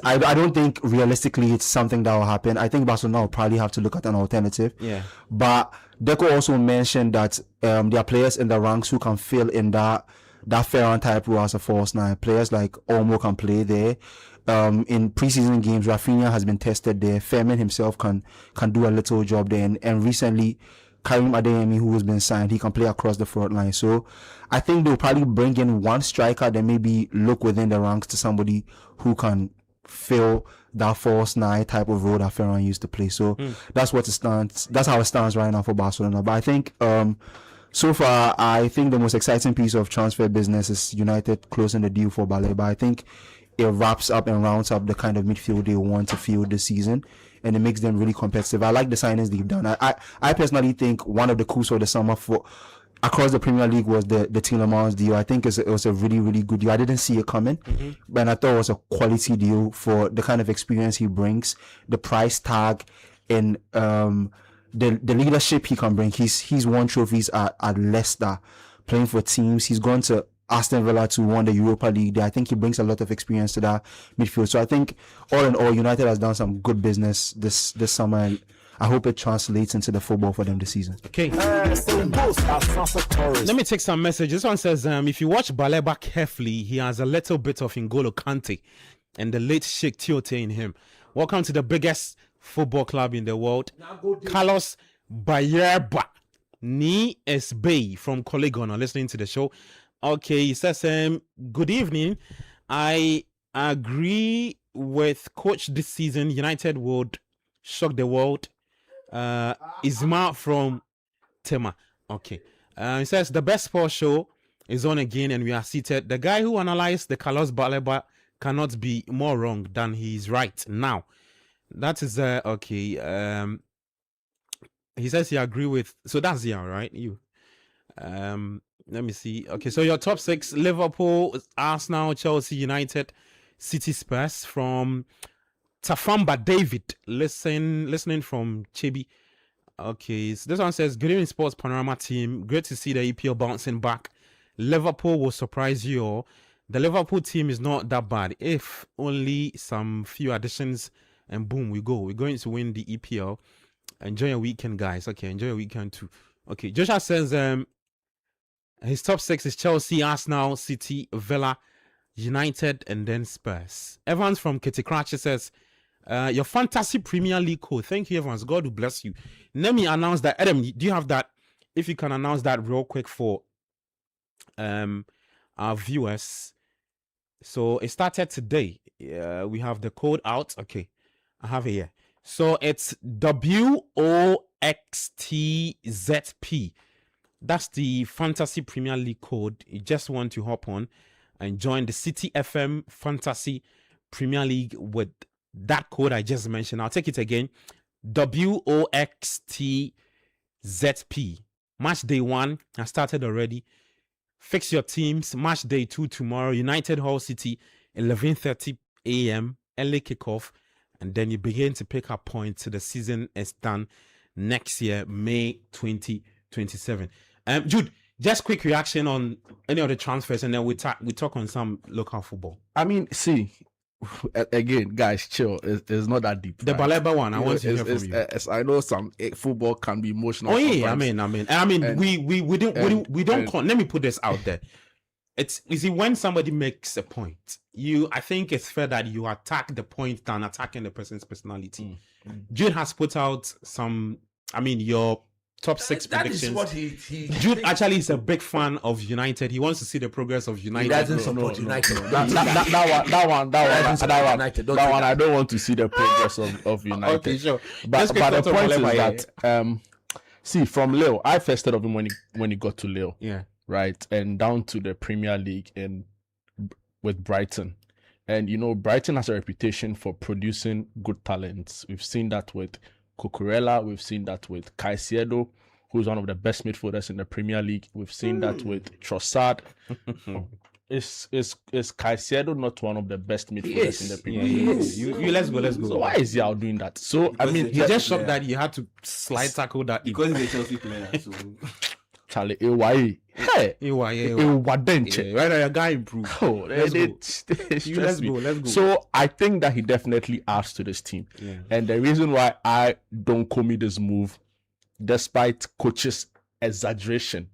I don't think realistically it's something that will happen. I think Barcelona will probably have to look at an alternative. Yeah. But Deco also mentioned that there are players in the ranks who can fill in that Ferran type role as a false nine. Players like Olmo can play there. In preseason games, Rafinha has been tested there. Fermin himself can do a little job there. And recently, Karim Adeyemi, who has been signed, he can play across the front line. So I think they'll probably bring in one striker, then maybe look within the ranks to somebody who can fill that false nine type of role that Ferran used to play. So that's what it stands. That's how it stands right now for Barcelona. But I think So far, I think the most exciting piece of transfer business is United closing the deal for Baleba. I think it wraps up and rounds up the kind of midfield they want to field this season, and it makes them really competitive. I like the signings they've done. I personally think one of the coups of the summer for across the Premier League was the Tielemans deal. I think it was a really, really good deal. I didn't see it coming, but I thought it was a quality deal for the kind of experience he brings, the price tag, and the leadership he can bring. He's won trophies at Leicester, playing for teams. He's gone to Aston Villa to win the Europa League there. I think he brings a lot of experience to that midfield. So I think all in all, United has done some good business this summer, and I hope it translates into the football for them this season. Okay. Let me take some messages. This one says, if you watch Baleba carefully, he has a little bit of N'Golo Kante and the late Sheikh Tiote in him. Welcome to the biggest football club in the world. Carlos Bayerba Ni Esbey from Kolegon listening to the show. Okay, he says, good evening. I agree with coach this season. United would shock the world. Isma from Tema. Okay. He says the best sports show is on again and we are seated. The guy who analyzed the Carlos Baleba cannot be more wrong than he's right now. That is okay. He says he agree with, so that's right? You. Let me see. Okay, so your top 6: Liverpool, Arsenal, Chelsea, United, Citi Sports. From Tafamba David, listening from Chibi. Okay, so this one says, good evening, Sports Panorama team. Great to see the EPL bouncing back. Liverpool will surprise you all. The Liverpool team is not that bad. If only some few additions and boom, we go. We're going to win the EPL. Enjoy your weekend, guys. Okay, enjoy your weekend too. Okay, Joshua says his top 6 is Chelsea, Arsenal, City, Villa, United, and then Spurs. Evans from Kitty Cratch says, your fantasy Premier League code. Thank you, Evans. God will bless you. Let me announce that. Adam, do you have that? If you can announce that real quick for our viewers. So it started today. We have the code out. Okay, I have it here. So it's WOXTZP. That's the Fantasy Premier League code. You just want to hop on and join the Citi FM Fantasy Premier League with that code I just mentioned. I'll take it again. WOXTZP. Match day 1 has started already. Fix your teams. Match day 2 tomorrow. United Hull City, 11:30 a.m. early kickoff. And then you begin to pick up points. The season is done next year, May 2027. Jude, just quick reaction on any of the transfers, and then we talk on some local football. I mean, see, again, guys, chill. It's not that deep. The Baleba one, I want to hear from you. I know some football can be emotional. Oh yeah, I mean, we don't. Let me put this out there. It's, you see, when somebody makes a point, I think it's fair that you attack the point than attacking the person's personality. Jude has put out some, your top 6 predictions. That is what he Jude actually is a big fan of United. He wants to see the progress of United. He doesn't support United. That one, I don't want to see the progress of United. Okay, sure. But the point is that, see, from Lille, I first heard of him when he got to Lille. Yeah. Right, and down to the Premier League and with Brighton. And Brighton has a reputation for producing good talents. We've seen that with Cucurella, we've seen that with Caicedo, who's one of the best midfielders in the Premier League. We've seen that with Trossard. Is Caicedo not one of the best midfielders in the Premier League? Let's go. So why is he out doing that? So he just shocked that you had to slide tackle that because he's a Chelsea player. So Charlie, why a guy improved. Let's go. So I think that he definitely adds to this team. Yeah. And the reason why I don't commit this move, despite coach's exaggeration,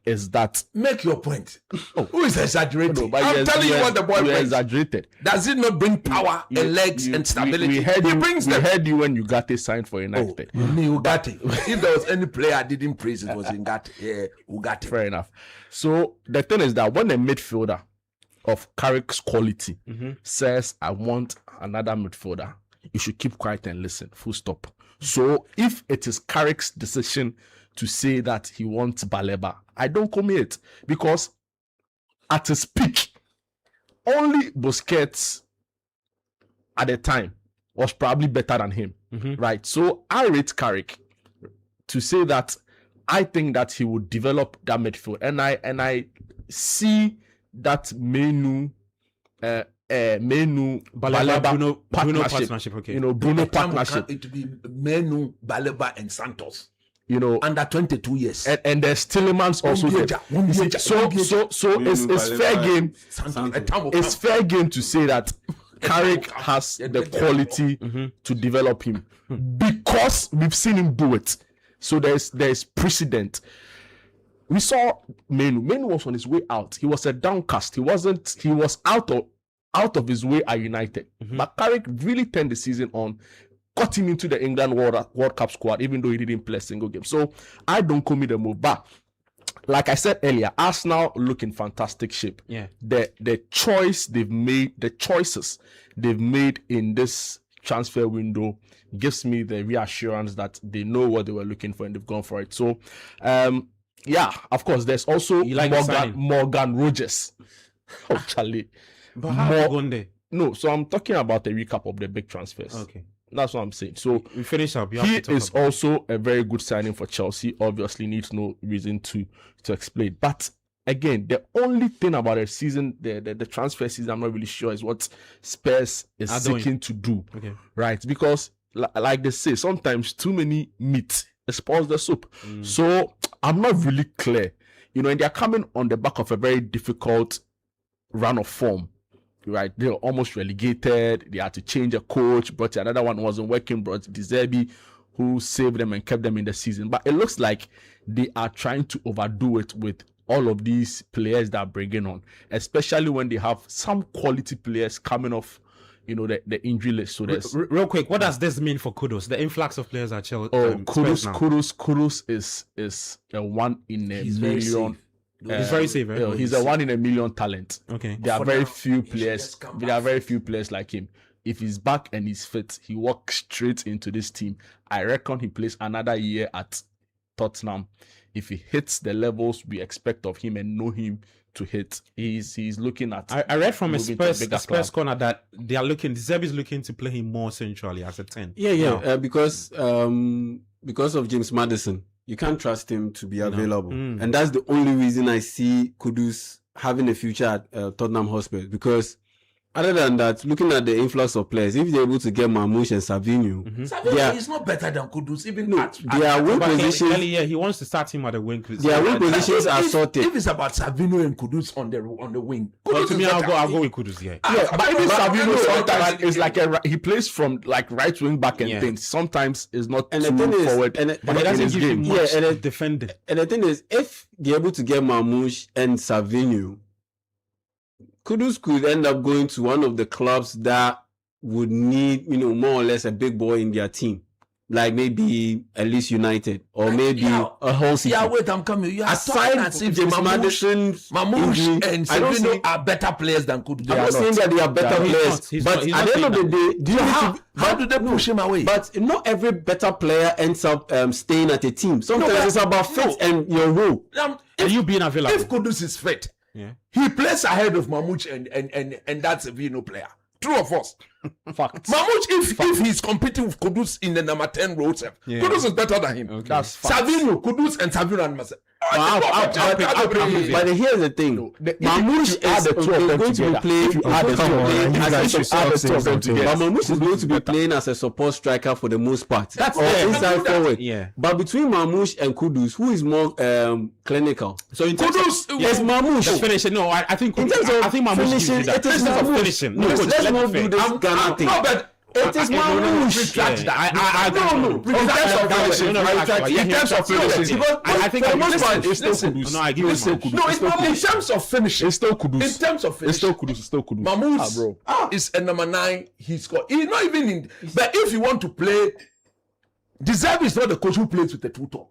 is that make your point. Who is exaggerating? I'm telling you what the boy brings. Exaggerated. Does it not bring power and legs and stability? We heard you when Ugarte signed for United. Ugarte. If there was any player I didn't praise, it was Ugarte. Yeah, Ugarte. Fair enough. So the thing is that when a midfielder of Carrick's quality says, I want another midfielder, you should keep quiet and listen. Full stop. So if it is Carrick's decision to say that he wants Baleba, I don't commit, because at his peak, only Busquets at the time was probably better than him, right? So I rate Carrick to say that I think that he would develop that midfield, and I see that Menu Baleba Bruno partnership. Okay, Bruno partnership. It will be Menu, Baleba, and Santos. Under 22 years. And there's Tillemans also there. So it's fair game. It's fair game to say that Carrick has the quality to develop him, because we've seen him do it. So there's precedent. We saw Menu. Menu was on his way out. He was a downcast. He was out of his way at United. But Carrick really turned the season on, got him into the England World Cup squad, even though he didn't play a single game. So I don't commit the move. But like I said earlier, Arsenal look in fantastic shape. Yeah. The choices they've made in this transfer window gives me the reassurance that they know what they were looking for and they've gone for it. So of course, there's also Morgan Rogers. Oh, Charlie. But how are you going there? No, so I'm talking about the recap of the big transfers. Okay. That's what I'm saying. So we finish up. He is also a very good signing for Chelsea. Obviously, needs no reason to explain. But again, the only thing about the season, the transfer season, I'm not really sure is what Spurs is seeking to do. Okay. Right? Because like they say, sometimes too many meat spoils the soup. So I'm not really clear. And they're coming on the back of a very difficult run of form. Right, they were almost relegated. They had to change a coach, but another one wasn't working. Brought De Zerbi, who saved them and kept them in the season. But it looks like they are trying to overdo it with all of these players that are bringing on, especially when they have some quality players coming off, the injury list. So there's real quick. What does this mean for Kudus? The influx of players at Chelsea. Kudus is a 1 in a million. He's very safe. Right? He's a 1 in a million talent. Okay. There are very few players. There are very few players like him. If he's back and he's fit, he walks straight into this team. I reckon he plays another year at Tottenham. If he hits the levels we expect of him and know him to hit, he's looking at. I read from a Spurs corner that they are looking. De Zerbi is looking to play him more centrally as a 10. Because of James Maddison. You can't trust him to be available. And that's the only reason I see Kudus having a future at Tottenham Hotspur. Because other than that, looking at the influx of players, if they're able to get Marmoush and Savinho, Savinho is not better than Kudus. Even their wing positions. He wants to start him at the wing. Their wing positions are sorted. If it's about Savinho and Kudus on the wing, to me, I'll go with Kudus. But even Savinho sometimes is like he plays from like right wing back and things. Sometimes is not and too forward. But it doesn't give him much defending. And the thing is, if they're able to get Marmoush and Savinho, Kudus could end up going to one of the clubs that would need, more or less a big boy in their team. Like maybe at least United or maybe a whole City. Yeah, wait, I'm coming. You are aside as if James Maddison, Mamouche and Savinho are better players than Kudus. I'm not saying that they are better players, but at the end of the day, how do they push him away? But not every better player ends up staying at a team. Sometimes it's about fit and your role. And you being available. If Kudus is fit, he plays ahead of Mamouche and that's a Vino player. True or false? Fact. Mamouche, if he's competing with Kudus in the number 10 role, Kudus is better than him. Okay. That's fact. Savinho, Kudus, and Savinho and myself. But here's the thing. Mamouche is going to be playing as a support striker for the most part. That's inside forward. Yeah. But between Mamouche and Kudus, who is more clinical? So in terms Kudus, yes, Mamouche. Finishing. No, I think in terms of Mamouche finishing, it is Mamouche. Let's not do this Ghana thing. No, but it is Mamouche. In terms of finishing, I think for the most part, it's still Kudus. No, I give it Kudus. No, it's not in terms of finishing. It's still Kudus. In terms of finishing, It's still Kudus. Mamouche is a number 9. He scored. He's not even in. But if you want to play, De Zerbi is not the coach who plays with the two top.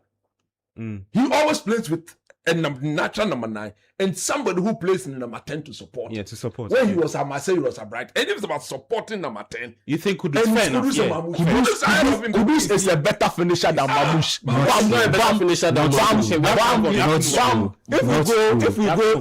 He always plays with and natural number 9, and somebody who plays in number 10 to support. Yeah, to support. When he was at Marseille, he was at Brighton. And if it's about supporting number 10, you think Kudus fair enough? Kudus is a better finisher than Mamouche.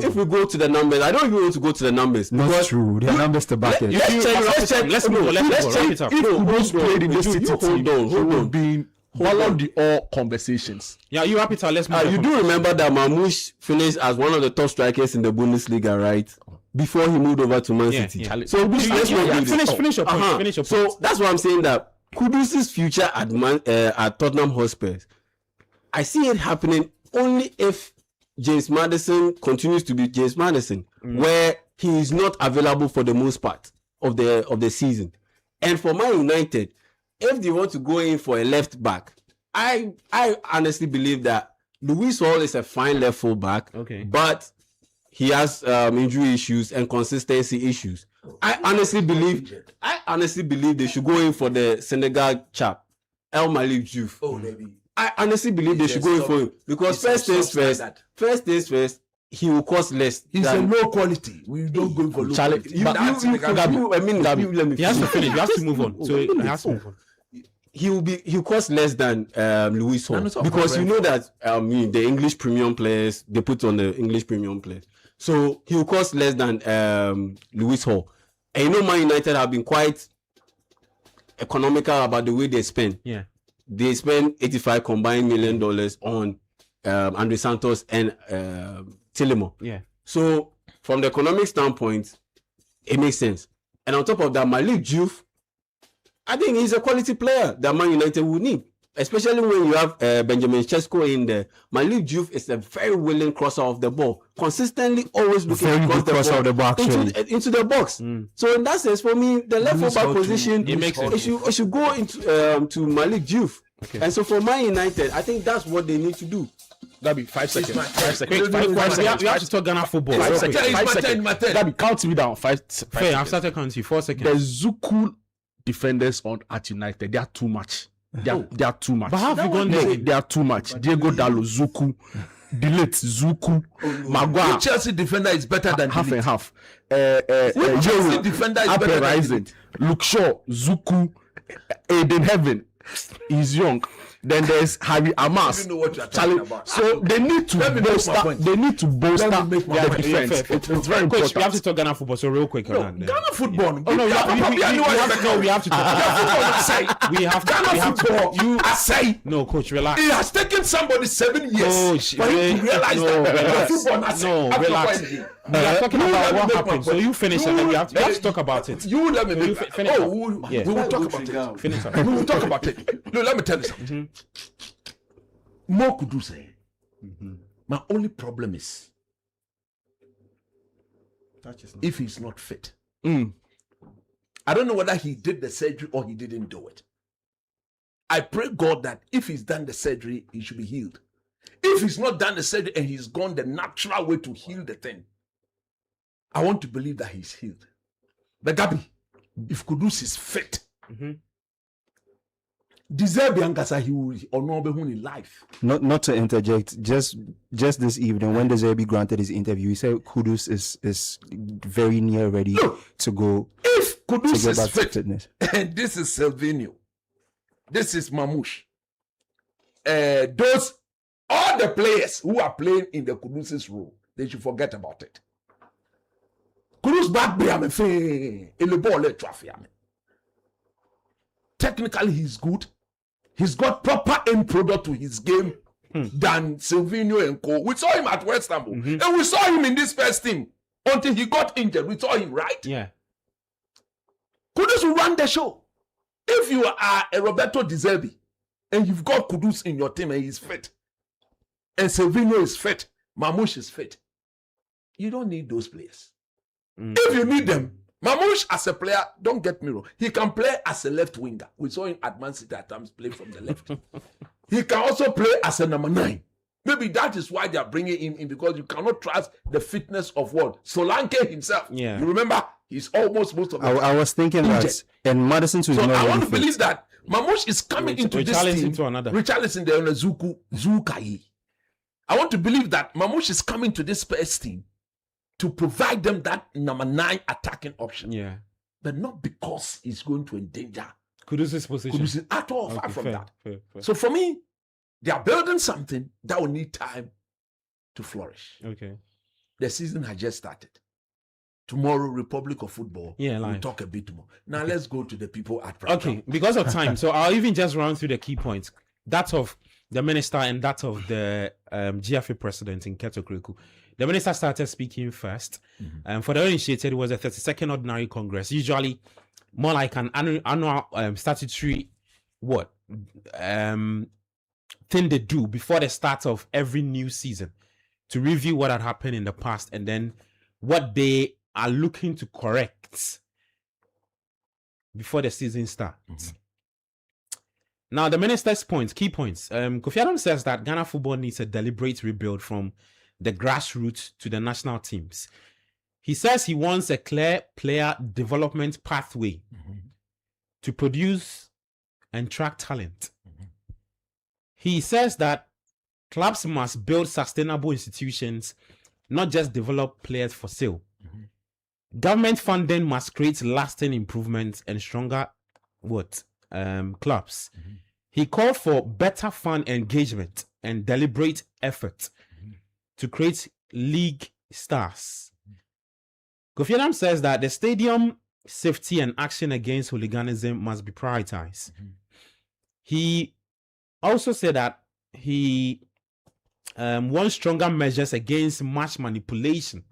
If we go to the numbers, I don't even want to go to the numbers. Not true. There are numbers to back it. Let's check. Let's move. If Kudus played in the City team, he would be on the all conversations. Yeah, you happy to let's move. You do remember that Mamouche finished as one of the top strikers in the Bundesliga, right? Before he moved over to Man City. Yeah. So finish your point. Finish your point. So that's why I'm saying that Kudus' future at Tottenham Hotspur, I see it happening only if James Maddison continues to be James Maddison, where he is not available for the most part of the season. And for Man United, if they want to go in for a left back, I honestly believe that Luis Hall is a fine left full back, but he has injury issues and consistency issues. I honestly believe they should go in for the Senegal chap, El Malik Diouf. I honestly believe they should go in for him because first things first, he will cost less. He's a low quality. We don't go for low quality. He has to finish. You have to move on. So he has to move on. He'll cost less than Luis Hall because you know that the English premium players, they put on the English premium players. So he'll cost less than Luis Hall. And you know Man United have been quite economical about the way they spend. Yeah. They spend $85 combined million on Andre Santos and Tillemont. Yeah. So from the economic standpoint, it makes sense. And on top of that, Malik Diouf, I think he's a quality player that Man United will need, especially when you have Benjamin Sesko in there. Malik Diouf is a very willing crosser of the ball, consistently always looking across the box into the box. So in that sense, for me, the left back position, it should go into to Malik Diouf. And so for Man United, I think that's what they need to do. That'd be 5 seconds. 5 seconds. We have to talk Ghana football. 5 seconds. 5 seconds. That'd be count me down. 5 seconds. I've started counting 4 seconds. The Zuku defenders at United, they are too much. They are too much. But how have you gone there? They are too much. Diego Dallo, Zuku, Delete, Zuku, Maguire. The Chelsea defender is better than half Delete. and half. Chelsea defender is better than Rising, Luke Shaw, Zuku, Aiden Heaven. He's young. Then there's Harry Amas. You know what you're talking about. So they need to bolster. They need to bolster their defense. It's very important. We have to talk Ghana football. So real quick, Ghana football. We have to talk. We have Ghana football. You say no, coach. Relax. It has taken somebody 7 years Coach, for him to realize that football. No, relax. We are talking about what happened. So you finish and then we have to talk about it. You let me finish. We will talk about it. Finish. We will talk about it. No, let me tell you something. More could do say. My only problem is if he's not fit. I don't know whether he did the surgery or he didn't do it. I pray God that if he's done the surgery, he should be healed. If he's not done the surgery and he's gone the natural way to heal the thing, I want to believe that he's healed. But Gabi, if Kudus is fit, deserve Biankasa, he will honor in life. Not to interject, just this evening when Deserbi granted his interview, he said Kudus is very near ready to go. If Kudus is fit, fitness. And this is Silvinho, this is Mamouche, those all the players who are playing in the Kudus's role, they should forget about it. Kudus back in the ball traffic. Technically, he's good. He's got proper end product to his game than Silvinho and Co. We saw him at West Ham, and we saw him in this first team until he got injured. We saw him, right? Yeah. Kudus will run the show. If you are a Roberto De Zerbi and you've got Kudus in your team and he's fit, and Silvinho is fit, Mamouche is fit, you don't need those players. If you need them, Mamouche as a player, don't get me wrong, he can play as a left winger. We saw him at Man City at times play from the left. He can also play as a number 9. Maybe that is why they are bringing him in, because you cannot trust the fitness of what? Solanke himself. Yeah. You remember, he's almost most of the I was thinking that, and Madison too. So I want to believe that Mamouche is coming into this team. Richarlison to another. Richarlison there on Zukai. I want to believe that Mamouche is coming to this Spurs team to provide them that number 9 attacking option. Yeah. But not because he's going to endanger Kudus's position. Kudus at all, Okay, far from fair, that. fair. So for me, they are building something that will need time to flourish. Okay. The season has just started. Tomorrow, Republic of Football, Yeah, we'll live. talk a bit more. Now let's go to the people at Okay, because of time, so I'll even just run through the key points. That of the minister and that of the GFA president in Keto Kreku. The minister started speaking first. For the initiated, it was a 32nd Ordinary Congress, usually more like an annual statutory thing they do before the start of every new season to review what had happened in the past and then what they are looking to correct before the season starts. Now, the minister's key points. Kofi Adam says that Ghana football needs a deliberate rebuild from the grassroots to the national teams. He says he wants a clear player development pathway to produce and track talent. He says that clubs must build sustainable institutions, not just develop players for sale. Government funding must create lasting improvements and stronger clubs. He called for better fan engagement and deliberate effort to create league stars. Kofi Adam says that the stadium safety and action against hooliganism must be prioritized. He also said that he wants stronger measures against match manipulation,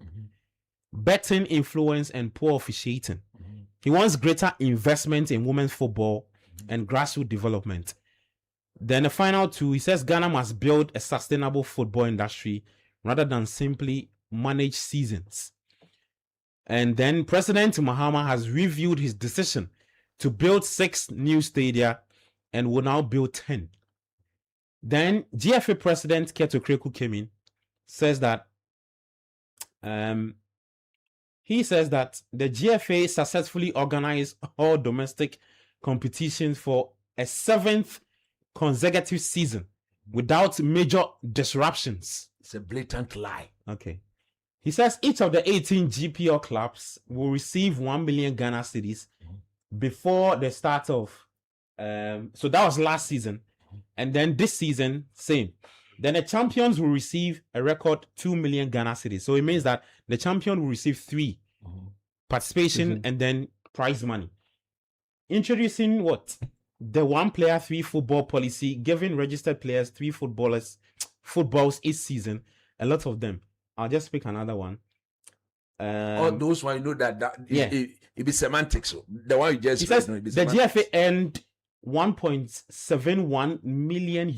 betting influence, and poor officiating. He wants greater investment in women's football and grassroots development. Then the final two, he says Ghana must build a sustainable football industry rather than simply manage seasons. And then President Mahama has reviewed his decision to build 6 new stadia and will now build 10. Then GFA President Keto Kreku came in, says that he says that the GFA successfully organized all domestic competitions for a 7th consecutive season without major disruptions. It's a blatant lie. Okay. He says each of the 18 GPL clubs will receive 1 million Ghana cedis before the start of so that was last season. And then this season, same. Then the champions will receive a record 2 million Ghana cedis. So it means that the champion will receive 3 participation and then prize money. Introducing the 1 player 3 football policy, giving registered players 3 footballs each season. A lot of them. I'll just pick another one. All those one, you know that it be semantics. So the one you just he says the GFA earned $1.71 million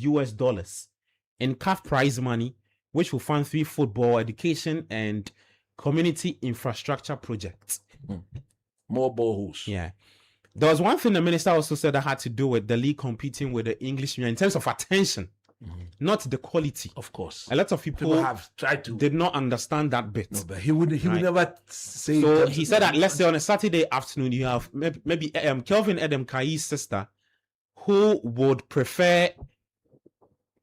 in CAF prize money, which will fund 3 football education and community infrastructure projects. More boreholes. Yeah. There was one thing the minister also said that had to do with the league competing with the English Premier in terms of attention, not the quality. Of course. A lot of people have tried to did not understand that bit. No, but he would never say. So he said that let's say on a Saturday afternoon you have maybe Kelvin Edem Kai's sister who would prefer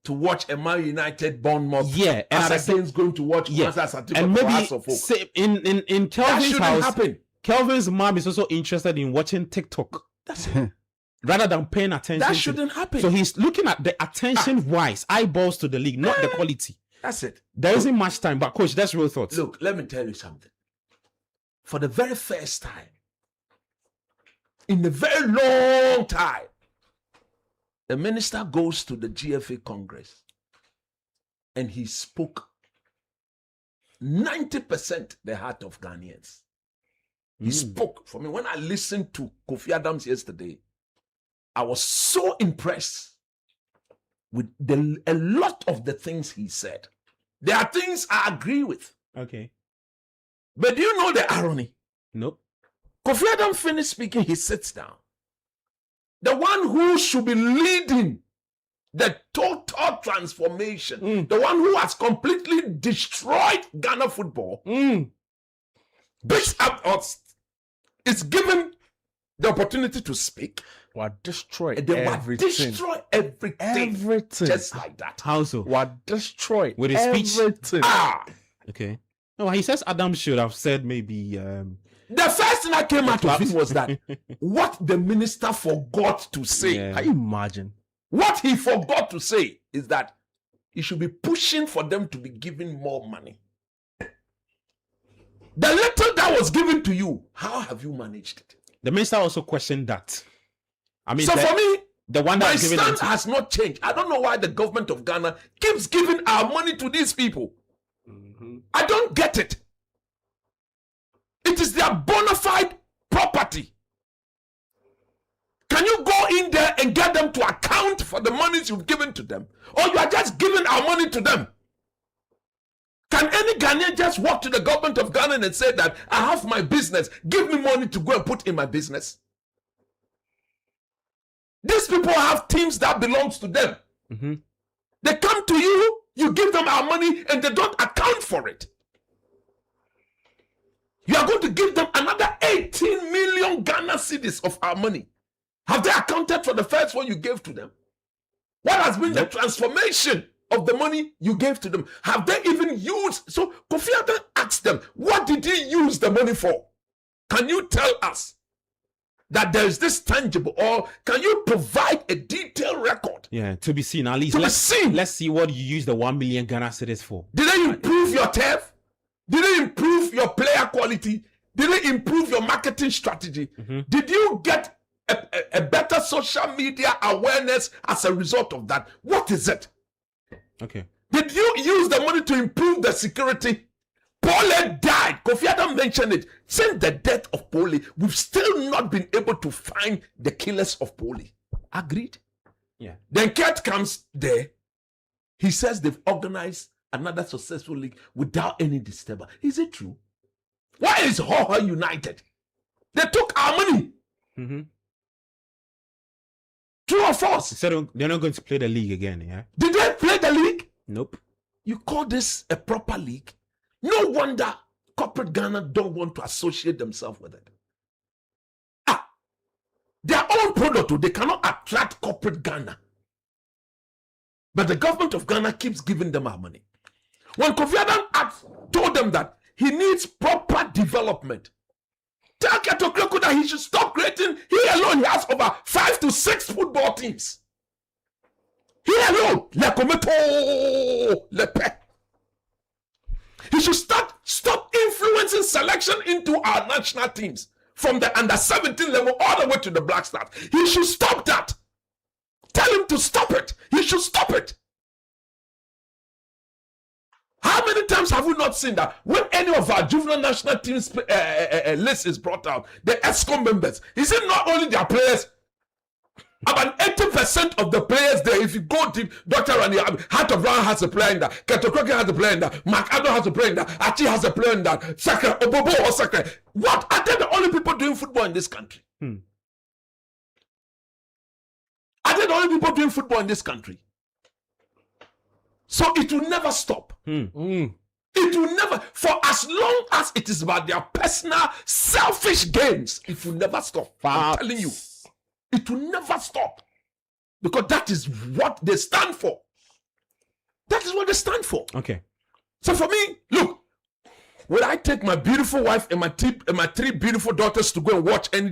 to watch a Man United Bournemouth. Yeah, and against going to watch and maybe say, in Kelvin's house, happen. Kelvin's mom is also interested in watching TikTok. That's it. Rather than paying attention. That shouldn't happen. So he's looking at the attention-wise, eyeballs to the league, not the quality. That's it. There isn't much time, but coach, that's real thoughts. Look, let me tell you something. For the very first time, in a very long time, the minister goes to the GFA Congress and he spoke 90% the heart of Ghanaians. He spoke for me. When I listened to Kofi Adams yesterday, I was so impressed with a lot of the things he said. There are things I agree with. Okay. But do you know the irony? Nope. Kofi Adams finished speaking, he sits down. The one who should be leading the total transformation, the one who has completely destroyed Ghana football, picks up us, is given the opportunity to speak. What destroy They will everything. destroy everything. Everything. Just like that. How so? What destroy With his speech? everything. Okay. No, he says Adam should have said maybe. The first thing that came out of him was that what the minister forgot to say. Yeah. Can you imagine? What he forgot to say is that he should be pushing for them to be given more money. The little that was given to you, how have you managed it? The minister also questioned that. I mean, So for me, the one that my was given stand has not changed. I don't know why the government of Ghana keeps giving our money to these people. I don't get it. It is their bona fide property. Can you go in there and get them to account for the monies you've given to them? Or you are just giving our money to them? Can any Ghanaian just walk to the government of Ghana and say that I have my business, give me money to go and put in my business? These people have teams that belongs to them. They come to you, you give them our money, and they don't account for it. You are going to give them another 18 million Ghana cedis of our money. Have they accounted for the first one you gave to them? What has been the transformation of the money you gave to them? Have they even used? So Kofi Annan asked them, what did he use the money for? Can you tell us that there is this tangible, or can you provide a detailed record? Yeah, to be seen. At least To be seen. Let's see what you use the 1 million Ghana cedis for. Did they improve your turf? Did they improve your player quality? Did they improve your marketing strategy? Did you get a better social media awareness as a result of that? What is it? Okay. Did you use the money to improve the security? Pole died. Kofi Annan mentioned it. Since the death of Pole, we've still not been able to find the killers of Pole. Agreed? Yeah. Then Kurt comes there. He says they've organized another successful league without any disturber. Is it true? Why is Hoha United? They took our money. True or false? So they're not going to play the league again, yeah? Did they play the league? Nope. You call this a proper league? No wonder corporate Ghana don't want to associate themselves with it. Their own product, they cannot attract corporate Ghana. But the government of Ghana keeps giving them our money. When Kofi Annan told them that he needs proper development, tell Keto Kreko that he should stop creating. He alone, he has over 5 to 6 football teams. He alone, Le Cometo, Le Pe. He should stop influencing selection into our national teams from the under 17 level all the way to the Black Stars. He should stop that. Tell him to stop it. He should stop it. How many times have we not seen that when any of our juvenile national teams list is brought out, the ESCOM members, is it not only their players? About 80% of the players there, if you go deep, Dr. Rani, Heart of Brown has a player in that, Keto Kreko has a player in that, Mark Addo has a player in that, Achi has a player in that, Sakra, Obobo or Sakra. What? Are they the only people doing football in this country? Are they the only people doing football in this country? So it will never stop. It will never, for as long as it is about their personal selfish gains, it will never stop. I'm telling you. It will never stop. Because that is what they stand for. That is what they stand for. Okay. So for me, look, will I take my beautiful wife and my 3 beautiful daughters to go and watch any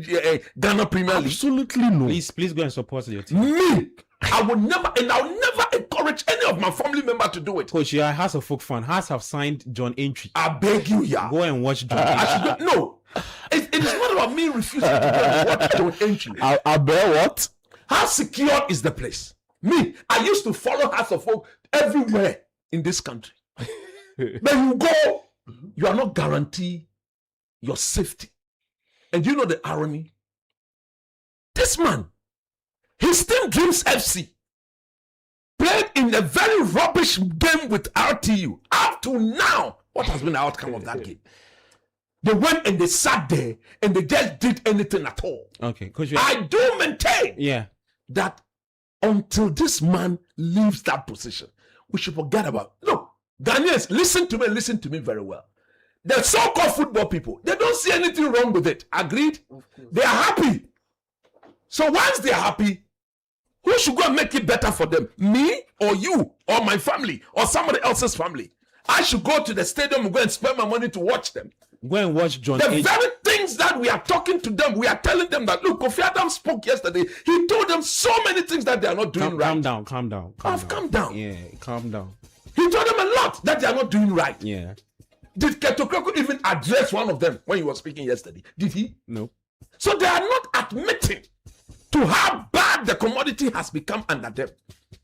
Ghana Premier League? Absolutely no. Please go and support your team. Me, I will never, and I'll never encourage any of my family member to do it. Coach, you are House of Folk fan. House have signed John Entry. I beg you, yeah. Go and watch John I Entry. should go, no. It is not about me refusing to go and watch John Entry. I bear what? How secure is the place? Me, I used to follow House of Folk everywhere in this country. But you go, you are not guaranteed your safety. And you know the irony? This man, his team Dreams FC, played in a very rubbish game with RTU. Up to now, what has been the outcome of that game? They went and they sat there and they just did anything at all. Okay, Coach. I do maintain that until this man leaves that position, we should forget about it. Look, Ghanaians, listen to me very well. The so-called football people, they don't see anything wrong with it. Agreed? They are happy. So once they're happy, who should go and make it better for them? Me or you or my family or somebody else's family? I should go to the stadium and go and spend my money to watch them. Go and watch John. The very things that we are talking to them, we are telling them that, look, Kofi Adams spoke yesterday. He told them so many things that they are not doing right. Calm down. Calm down. Yeah, calm down. He told them a lot that they are not doing right. Yeah. Did Ketokoko even address one of them when he was speaking yesterday? Did he? No. So they are not admitting to how bad the commodity has become under them.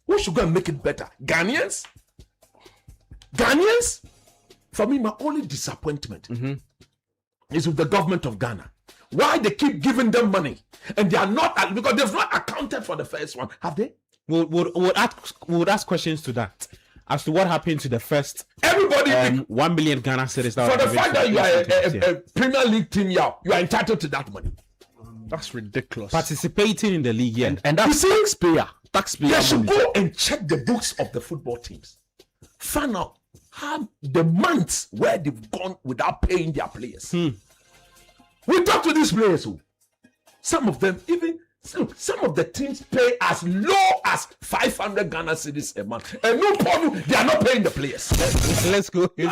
Who should go and make it better? Ghanaians? For me, my only disappointment is with the government of Ghana. Why they keep giving them money and they are not, because they've not accounted for the first one, have they? We'll ask questions to that as to what happened to the first. Everybody, 1 million Ghana cedis. For the fact that you are a Premier League team, you are entitled to that money. That's ridiculous. Participating in the league, yeah. And that's taxpayer. They should go and check the books of the football teams. Find out how the months where they've gone without paying their players. We talk to these players who some of them even some of the teams pay as low as 500 Ghana cedis a month. And no problem, they are not paying the players. Let's go. The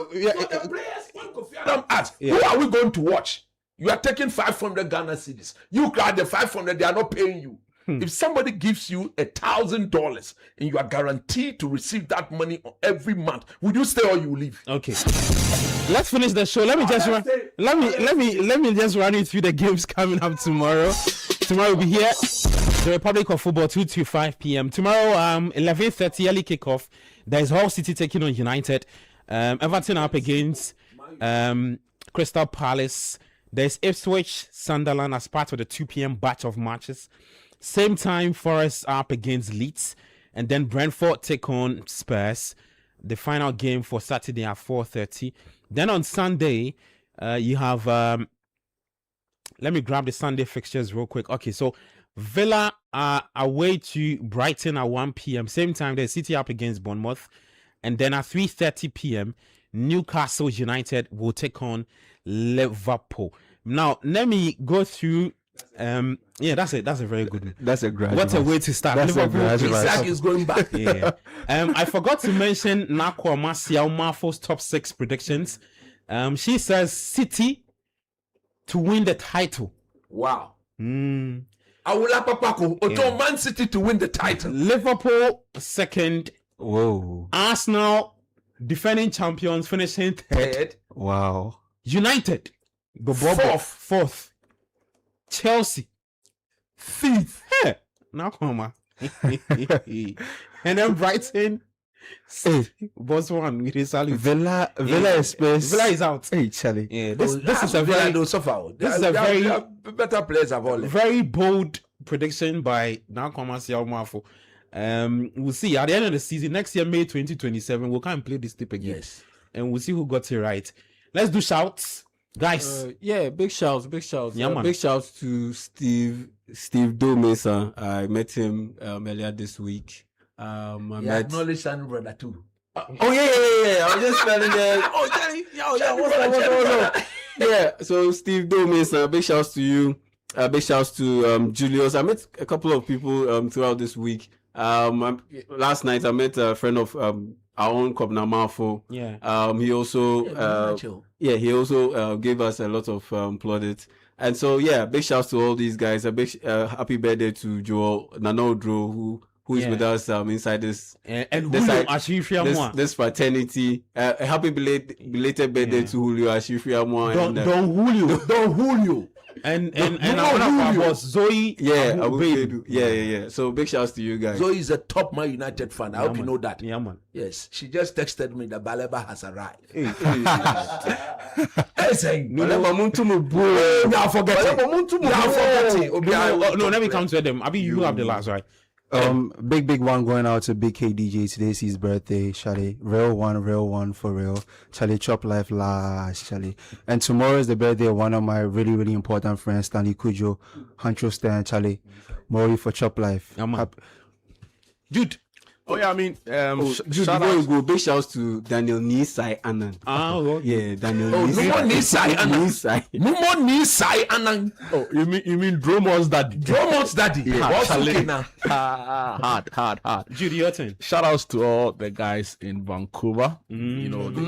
players want Kofi Adam ask, who are we going to watch? You are taking 500 Ghana cedis. You got the 500, they are not paying you. If somebody gives you $1,000 and you are guaranteed to receive that money every month, would you stay or you leave? Okay. Let's finish the show. Let me just run you through the games coming up tomorrow. Tomorrow we'll be here. The Republic of Football 2-5 p.m. Tomorrow 11:30 early kickoff. There is Hull City taking on United. Everton up against Crystal Palace. There's Ipswich Sunderland as part of the 2 p.m. batch of matches. Same time, Forest up against Leeds, and then Brentford take on Spurs. The final game for Saturday at 4:30. Then on Sunday, you have. Let me grab the Sunday fixtures real quick. Okay, so Villa are away to Brighton at 1 p.m. Same time, there's City up against Bournemouth, and then at 3:30 p.m., Newcastle United will take on Liverpool. Now, let me go through. That's a very good one. That's a graduate. What a way to start. That's Liverpool. Isaac is going back. Yeah. I forgot to mention Nakwa Marcial Marfo's top 6 predictions. She says City to win the title. Wow. Awula Papako, Oto Man City to win the title. Liverpool second. Whoa. Arsenal defending champions finishing third. Wow. United fourth. Chelsea fifth. Hey, now come on. And then Brighton. Boss one with his salary. Villa is space. Villa is out. Hey, Charlie. Yeah, this is a very better players of all. Very bold prediction by Nakwa Marcial. We'll see at the end of the season next year, May 2027. We'll come and play this tip again. Yes. And we'll see who got it right. Let's do shouts. Guys, big shouts. Yeah, man. Big shouts to Steve Domesa. I met him earlier this week. Acknowledge Sanu brother too. Yeah. I was just telling them. What's up? Yeah. So Steve Domesa, big shouts to you. Big shouts to Julius. I met a couple of people throughout this week. Last night I met a friend of our own Panorama. Yeah. He also gave us a lot of plaudits. And so big shouts to all these guys. A big happy birthday to Joel Nanodro who is with us inside this this fraternity. A happy belated birthday to Julio Ashifriamwa. Don Julio. And one of our boss Zoe. Yeah. So big shouts to you guys. Zoe is a top Man United fan. I hope you know that. Yeah, man. Yes, she just texted me that Baleba has arrived. Now forget it. No, let me come to them. I mean, you have the last, right? Big one going out to Big KDJ. Today's his birthday, Charlie. Real one for real. Charlie, chop life last, Charlie. And tomorrow is the birthday of one of my really, really important friends, Stanley Kujo, Hancho Stan, Charlie. Mori for chop life. Dude, Oh yeah, I mean, Jude, shout before you out. go, big shouts to Daniel Nisai Anand. Yeah, Daniel No more Nisai Nisai. No more Nisai Anang. Oh, you mean Dromon's daddy? Dromon's daddy. What's Charlie. okay now? Hard. Judy, your turn. Shout outs to all the guys in Vancouver. You know, the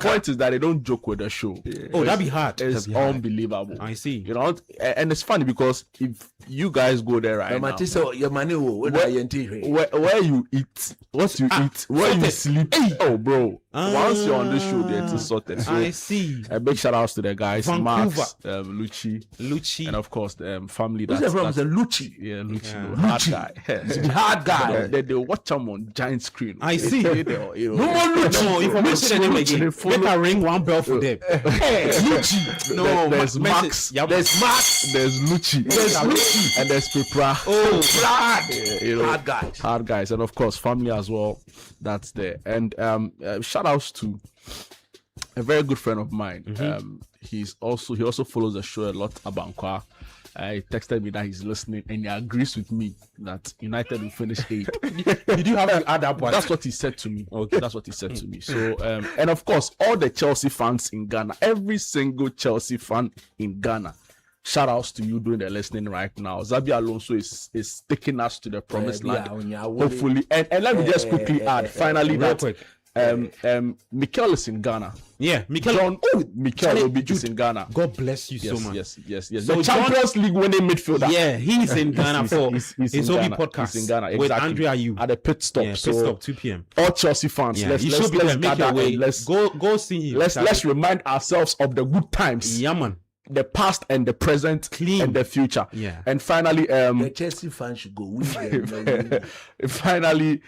point is that they don't joke with the show. Oh, that'd be hard. It's That'd be hard. unbelievable. I see. You know, and it's funny because if you guys go there right now, Your money where you eat, what you eat, where you sleep. Oh, bro. Once you're on this show, it's sorted. So, I see. a big shout outs to the guys, Vancouver. Max, Lucci, and of course the family. Who's That's from the Lucci? yeah, Lucci, Yeah. hard guy. Hard guy. They watch them on giant screen. I see. You know, No more Lucci. No, if I mention the name again, make a ring one bell for them. Lucci. No, there's message. Max, Yep. There's Max. there's Lucci, and there's Pepra. Oh, blood. You know, Hard guys. and of course family as well. That's there. And shout outs to a very good friend of mine. He also follows the show a lot, Abankwa. He texted me that he's listening and he agrees with me that United will finish 8th. Did you have to add that part? That's what he said to me. Okay, that's what he said to me. So, and of course, all the Chelsea fans in Ghana, every single Chelsea fan in Ghana, shout outs to you doing the listening right now. Zabi Alonso is taking us to the promised land. Hopefully, and let me just quickly add, finally, real that quick. Mikel is in Ghana. Yeah, Mikel. Mikel Obi is inGhana. God bless you so much. Yes. So The Champions League winning midfielder. Yeah, he's in Ghana for He's his in Obi Ghana. podcast He's in Ghana, with exactly. Andrea Yu. At the pit stop. Yeah, so pit stop 2 p.m. all Chelsea fans, Yeah, let's you should be let's there. Make gather your way. and let's Go see him. let's remind ourselves of the good times, Yeah, man. the past and the present, Clean. and the future. Yeah. And finally, The Chelsea fans should go. finally,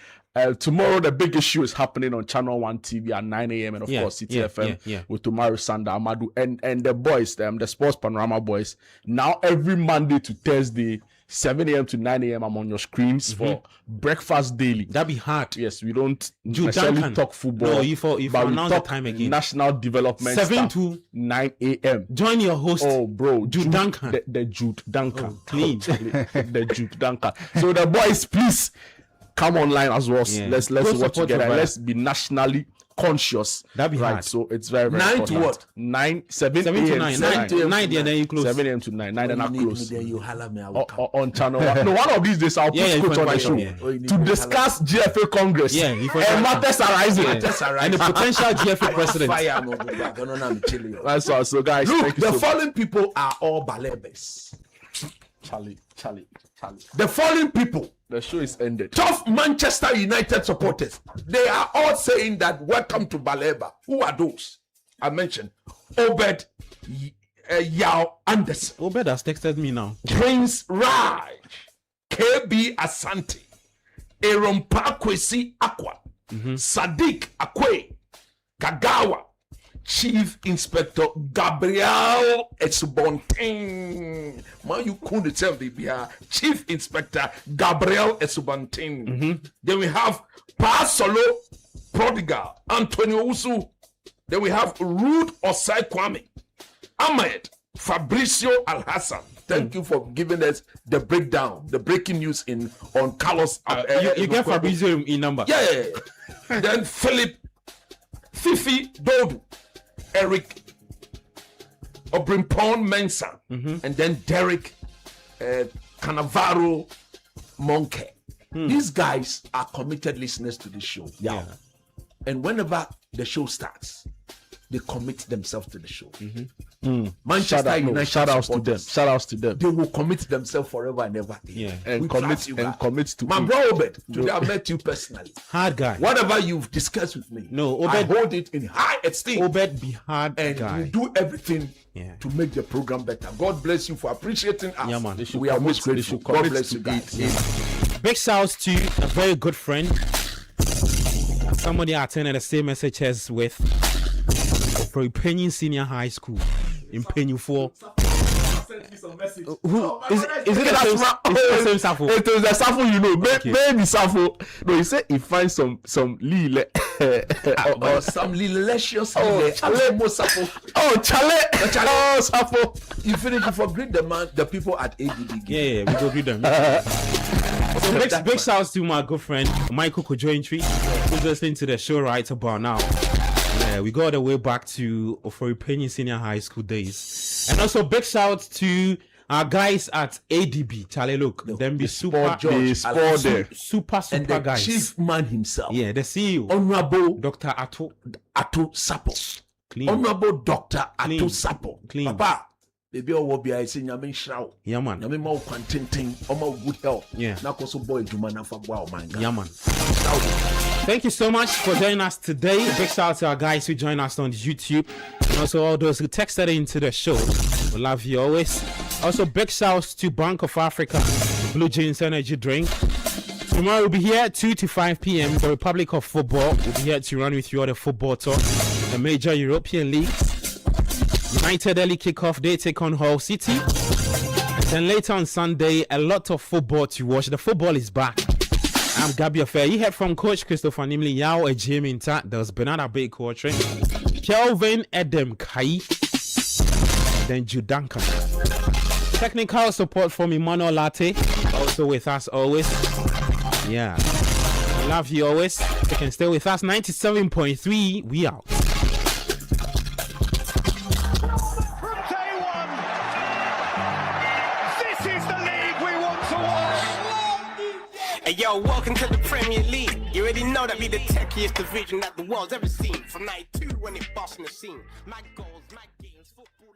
tomorrow the big issue is happening on Channel 1 TV at 9 a.m. and of course Citi FM with Tumaru Sanda Amadu and the boys, the Sports Panorama boys. Now every Monday to Thursday, 7 a.m. to 9 a.m. I'm on your screens for breakfast daily. That'd be hard. Yes, we don't Jude necessarily Duncan. talk football. No, if but we announce the talk time again. national development 7 stuff, to 9 a.m. Join your host. Oh, bro, Jude Duncan. the Jude Duncan, Oh, clean. the Jude Duncan. So the boys, please come online as well. Yeah. Let's Go work support together. your And brother. let's be nationally conscious. That'd be right. hard. So it's very, very 9 to important. what? 7 to a.m. 9. 9 to 9 and then you close. 7 a.m. to 9 and I close. Then you holler me. I will come. On channel one. No, one of these days I'll put Yeah, you Coach can on the invite show him, yeah. Oh, you need to to discuss GFA Congress Yeah, you can and invite matters arising. Yeah. And the potential GFA president. Fire, no, I'm chilling. That's all. So guys, Look, thank you the so following people are all balebes. Charlie. The following people, The show is ended. tough Manchester United supporters, they are all saying that welcome to Baleba. Who are those? I mentioned Obed Yao Anderson, Obed has texted me now. Prince Raj, KB Asante, Aaron Pakwesi Akwa, Sadiq Akwe, Kagawa, Chief Inspector Gabriel Esubontin. Man, you couldn't tell the BR. Chief Inspector Gabriel Esubontin. Then we have Pa Solo Prodigal, Antonio Usu. Then we have Rude Osai Kwame, Ahmed Fabricio Al-Hassan. Thank you for giving us the breakdown, the breaking news on Carlos. You get Fabrizio in number. Yeah. Then Philip, Fifi Dodu, Eric Obrimpon Mensah, and then Derek Cannavaro Monke. These guys are committed listeners to the show. Yeah. And whenever the show starts, they commit themselves to the show. Manchester United Shout outs to them. supporters, Shout outs to them. they will commit themselves forever and ever. Yeah. And We commit trust you, and guys. commit to My it. bro Obed, today I met you personally. Hard guy. Whatever you've discussed with me, No, I Obed- hold it in high esteem. Obed be hard And guy. we do everything Yeah. to make the program better. God bless you for appreciating us. Yeah, man. They should We are commit- most they grateful. should God commit bless to you guys. Big shouts to a very good friend. Somebody I attended the same SHS with from Penny Senior High School in Penny 4. Who is it? The same Safo? It was the Safo, you know. Okay. Maybe Safo. No, he said he finds some Lille. Or some delicious. Chale. Oh, Safo. You finish, you forget the people at ADB. Yeah, we go greet them. So big shouts to my good friend Michael Kojointry, who's listening to the show right about now. Yeah, we go all the way back to Ofori Senior High School days. And also big shouts to our guys at ADB. Charlie, look, them be super the guys. Chief man himself. Yeah, the CEO. Honorable Dr. Atto Sapo. Clean. Honorable Dr. Clean. Atto Sapo. Clean. Papa, baby, all will be I say nyame shroud. Yeah, man. Nyame mau contenting, omo good health. Yeah. Na koso boy juma na fa boa man. Yeah, man. Thank you so much for joining us today. Big shout out to our guys who joined us on YouTube. And also all those who texted into the show. We love you always. Also, big shouts to Bank of Africa, Blue Jeans Energy Drink. Tomorrow we'll be here at 2 to 5 p.m. The Republic of Football will be here to run with you all the football talk. The major European leagues. United early kickoff, they take on Hull City. And then later on Sunday, a lot of football to watch. The football is back. I'm Gabi Affair. You heard from Coach Christopher Nimley, Yao Ejim Inta. There was Bernard Abe coaching. Kelvin Edem Kai. Then Judanka. Technical support from Emmanuel Latte. Also with us always. Yeah. Love you always. You can stay with us. 97.3. We out. Hey yo, welcome to the Premier League. You already know that we the techiest division that the world's ever seen. From '92 when it bossed in the scene. My goals, my games, football.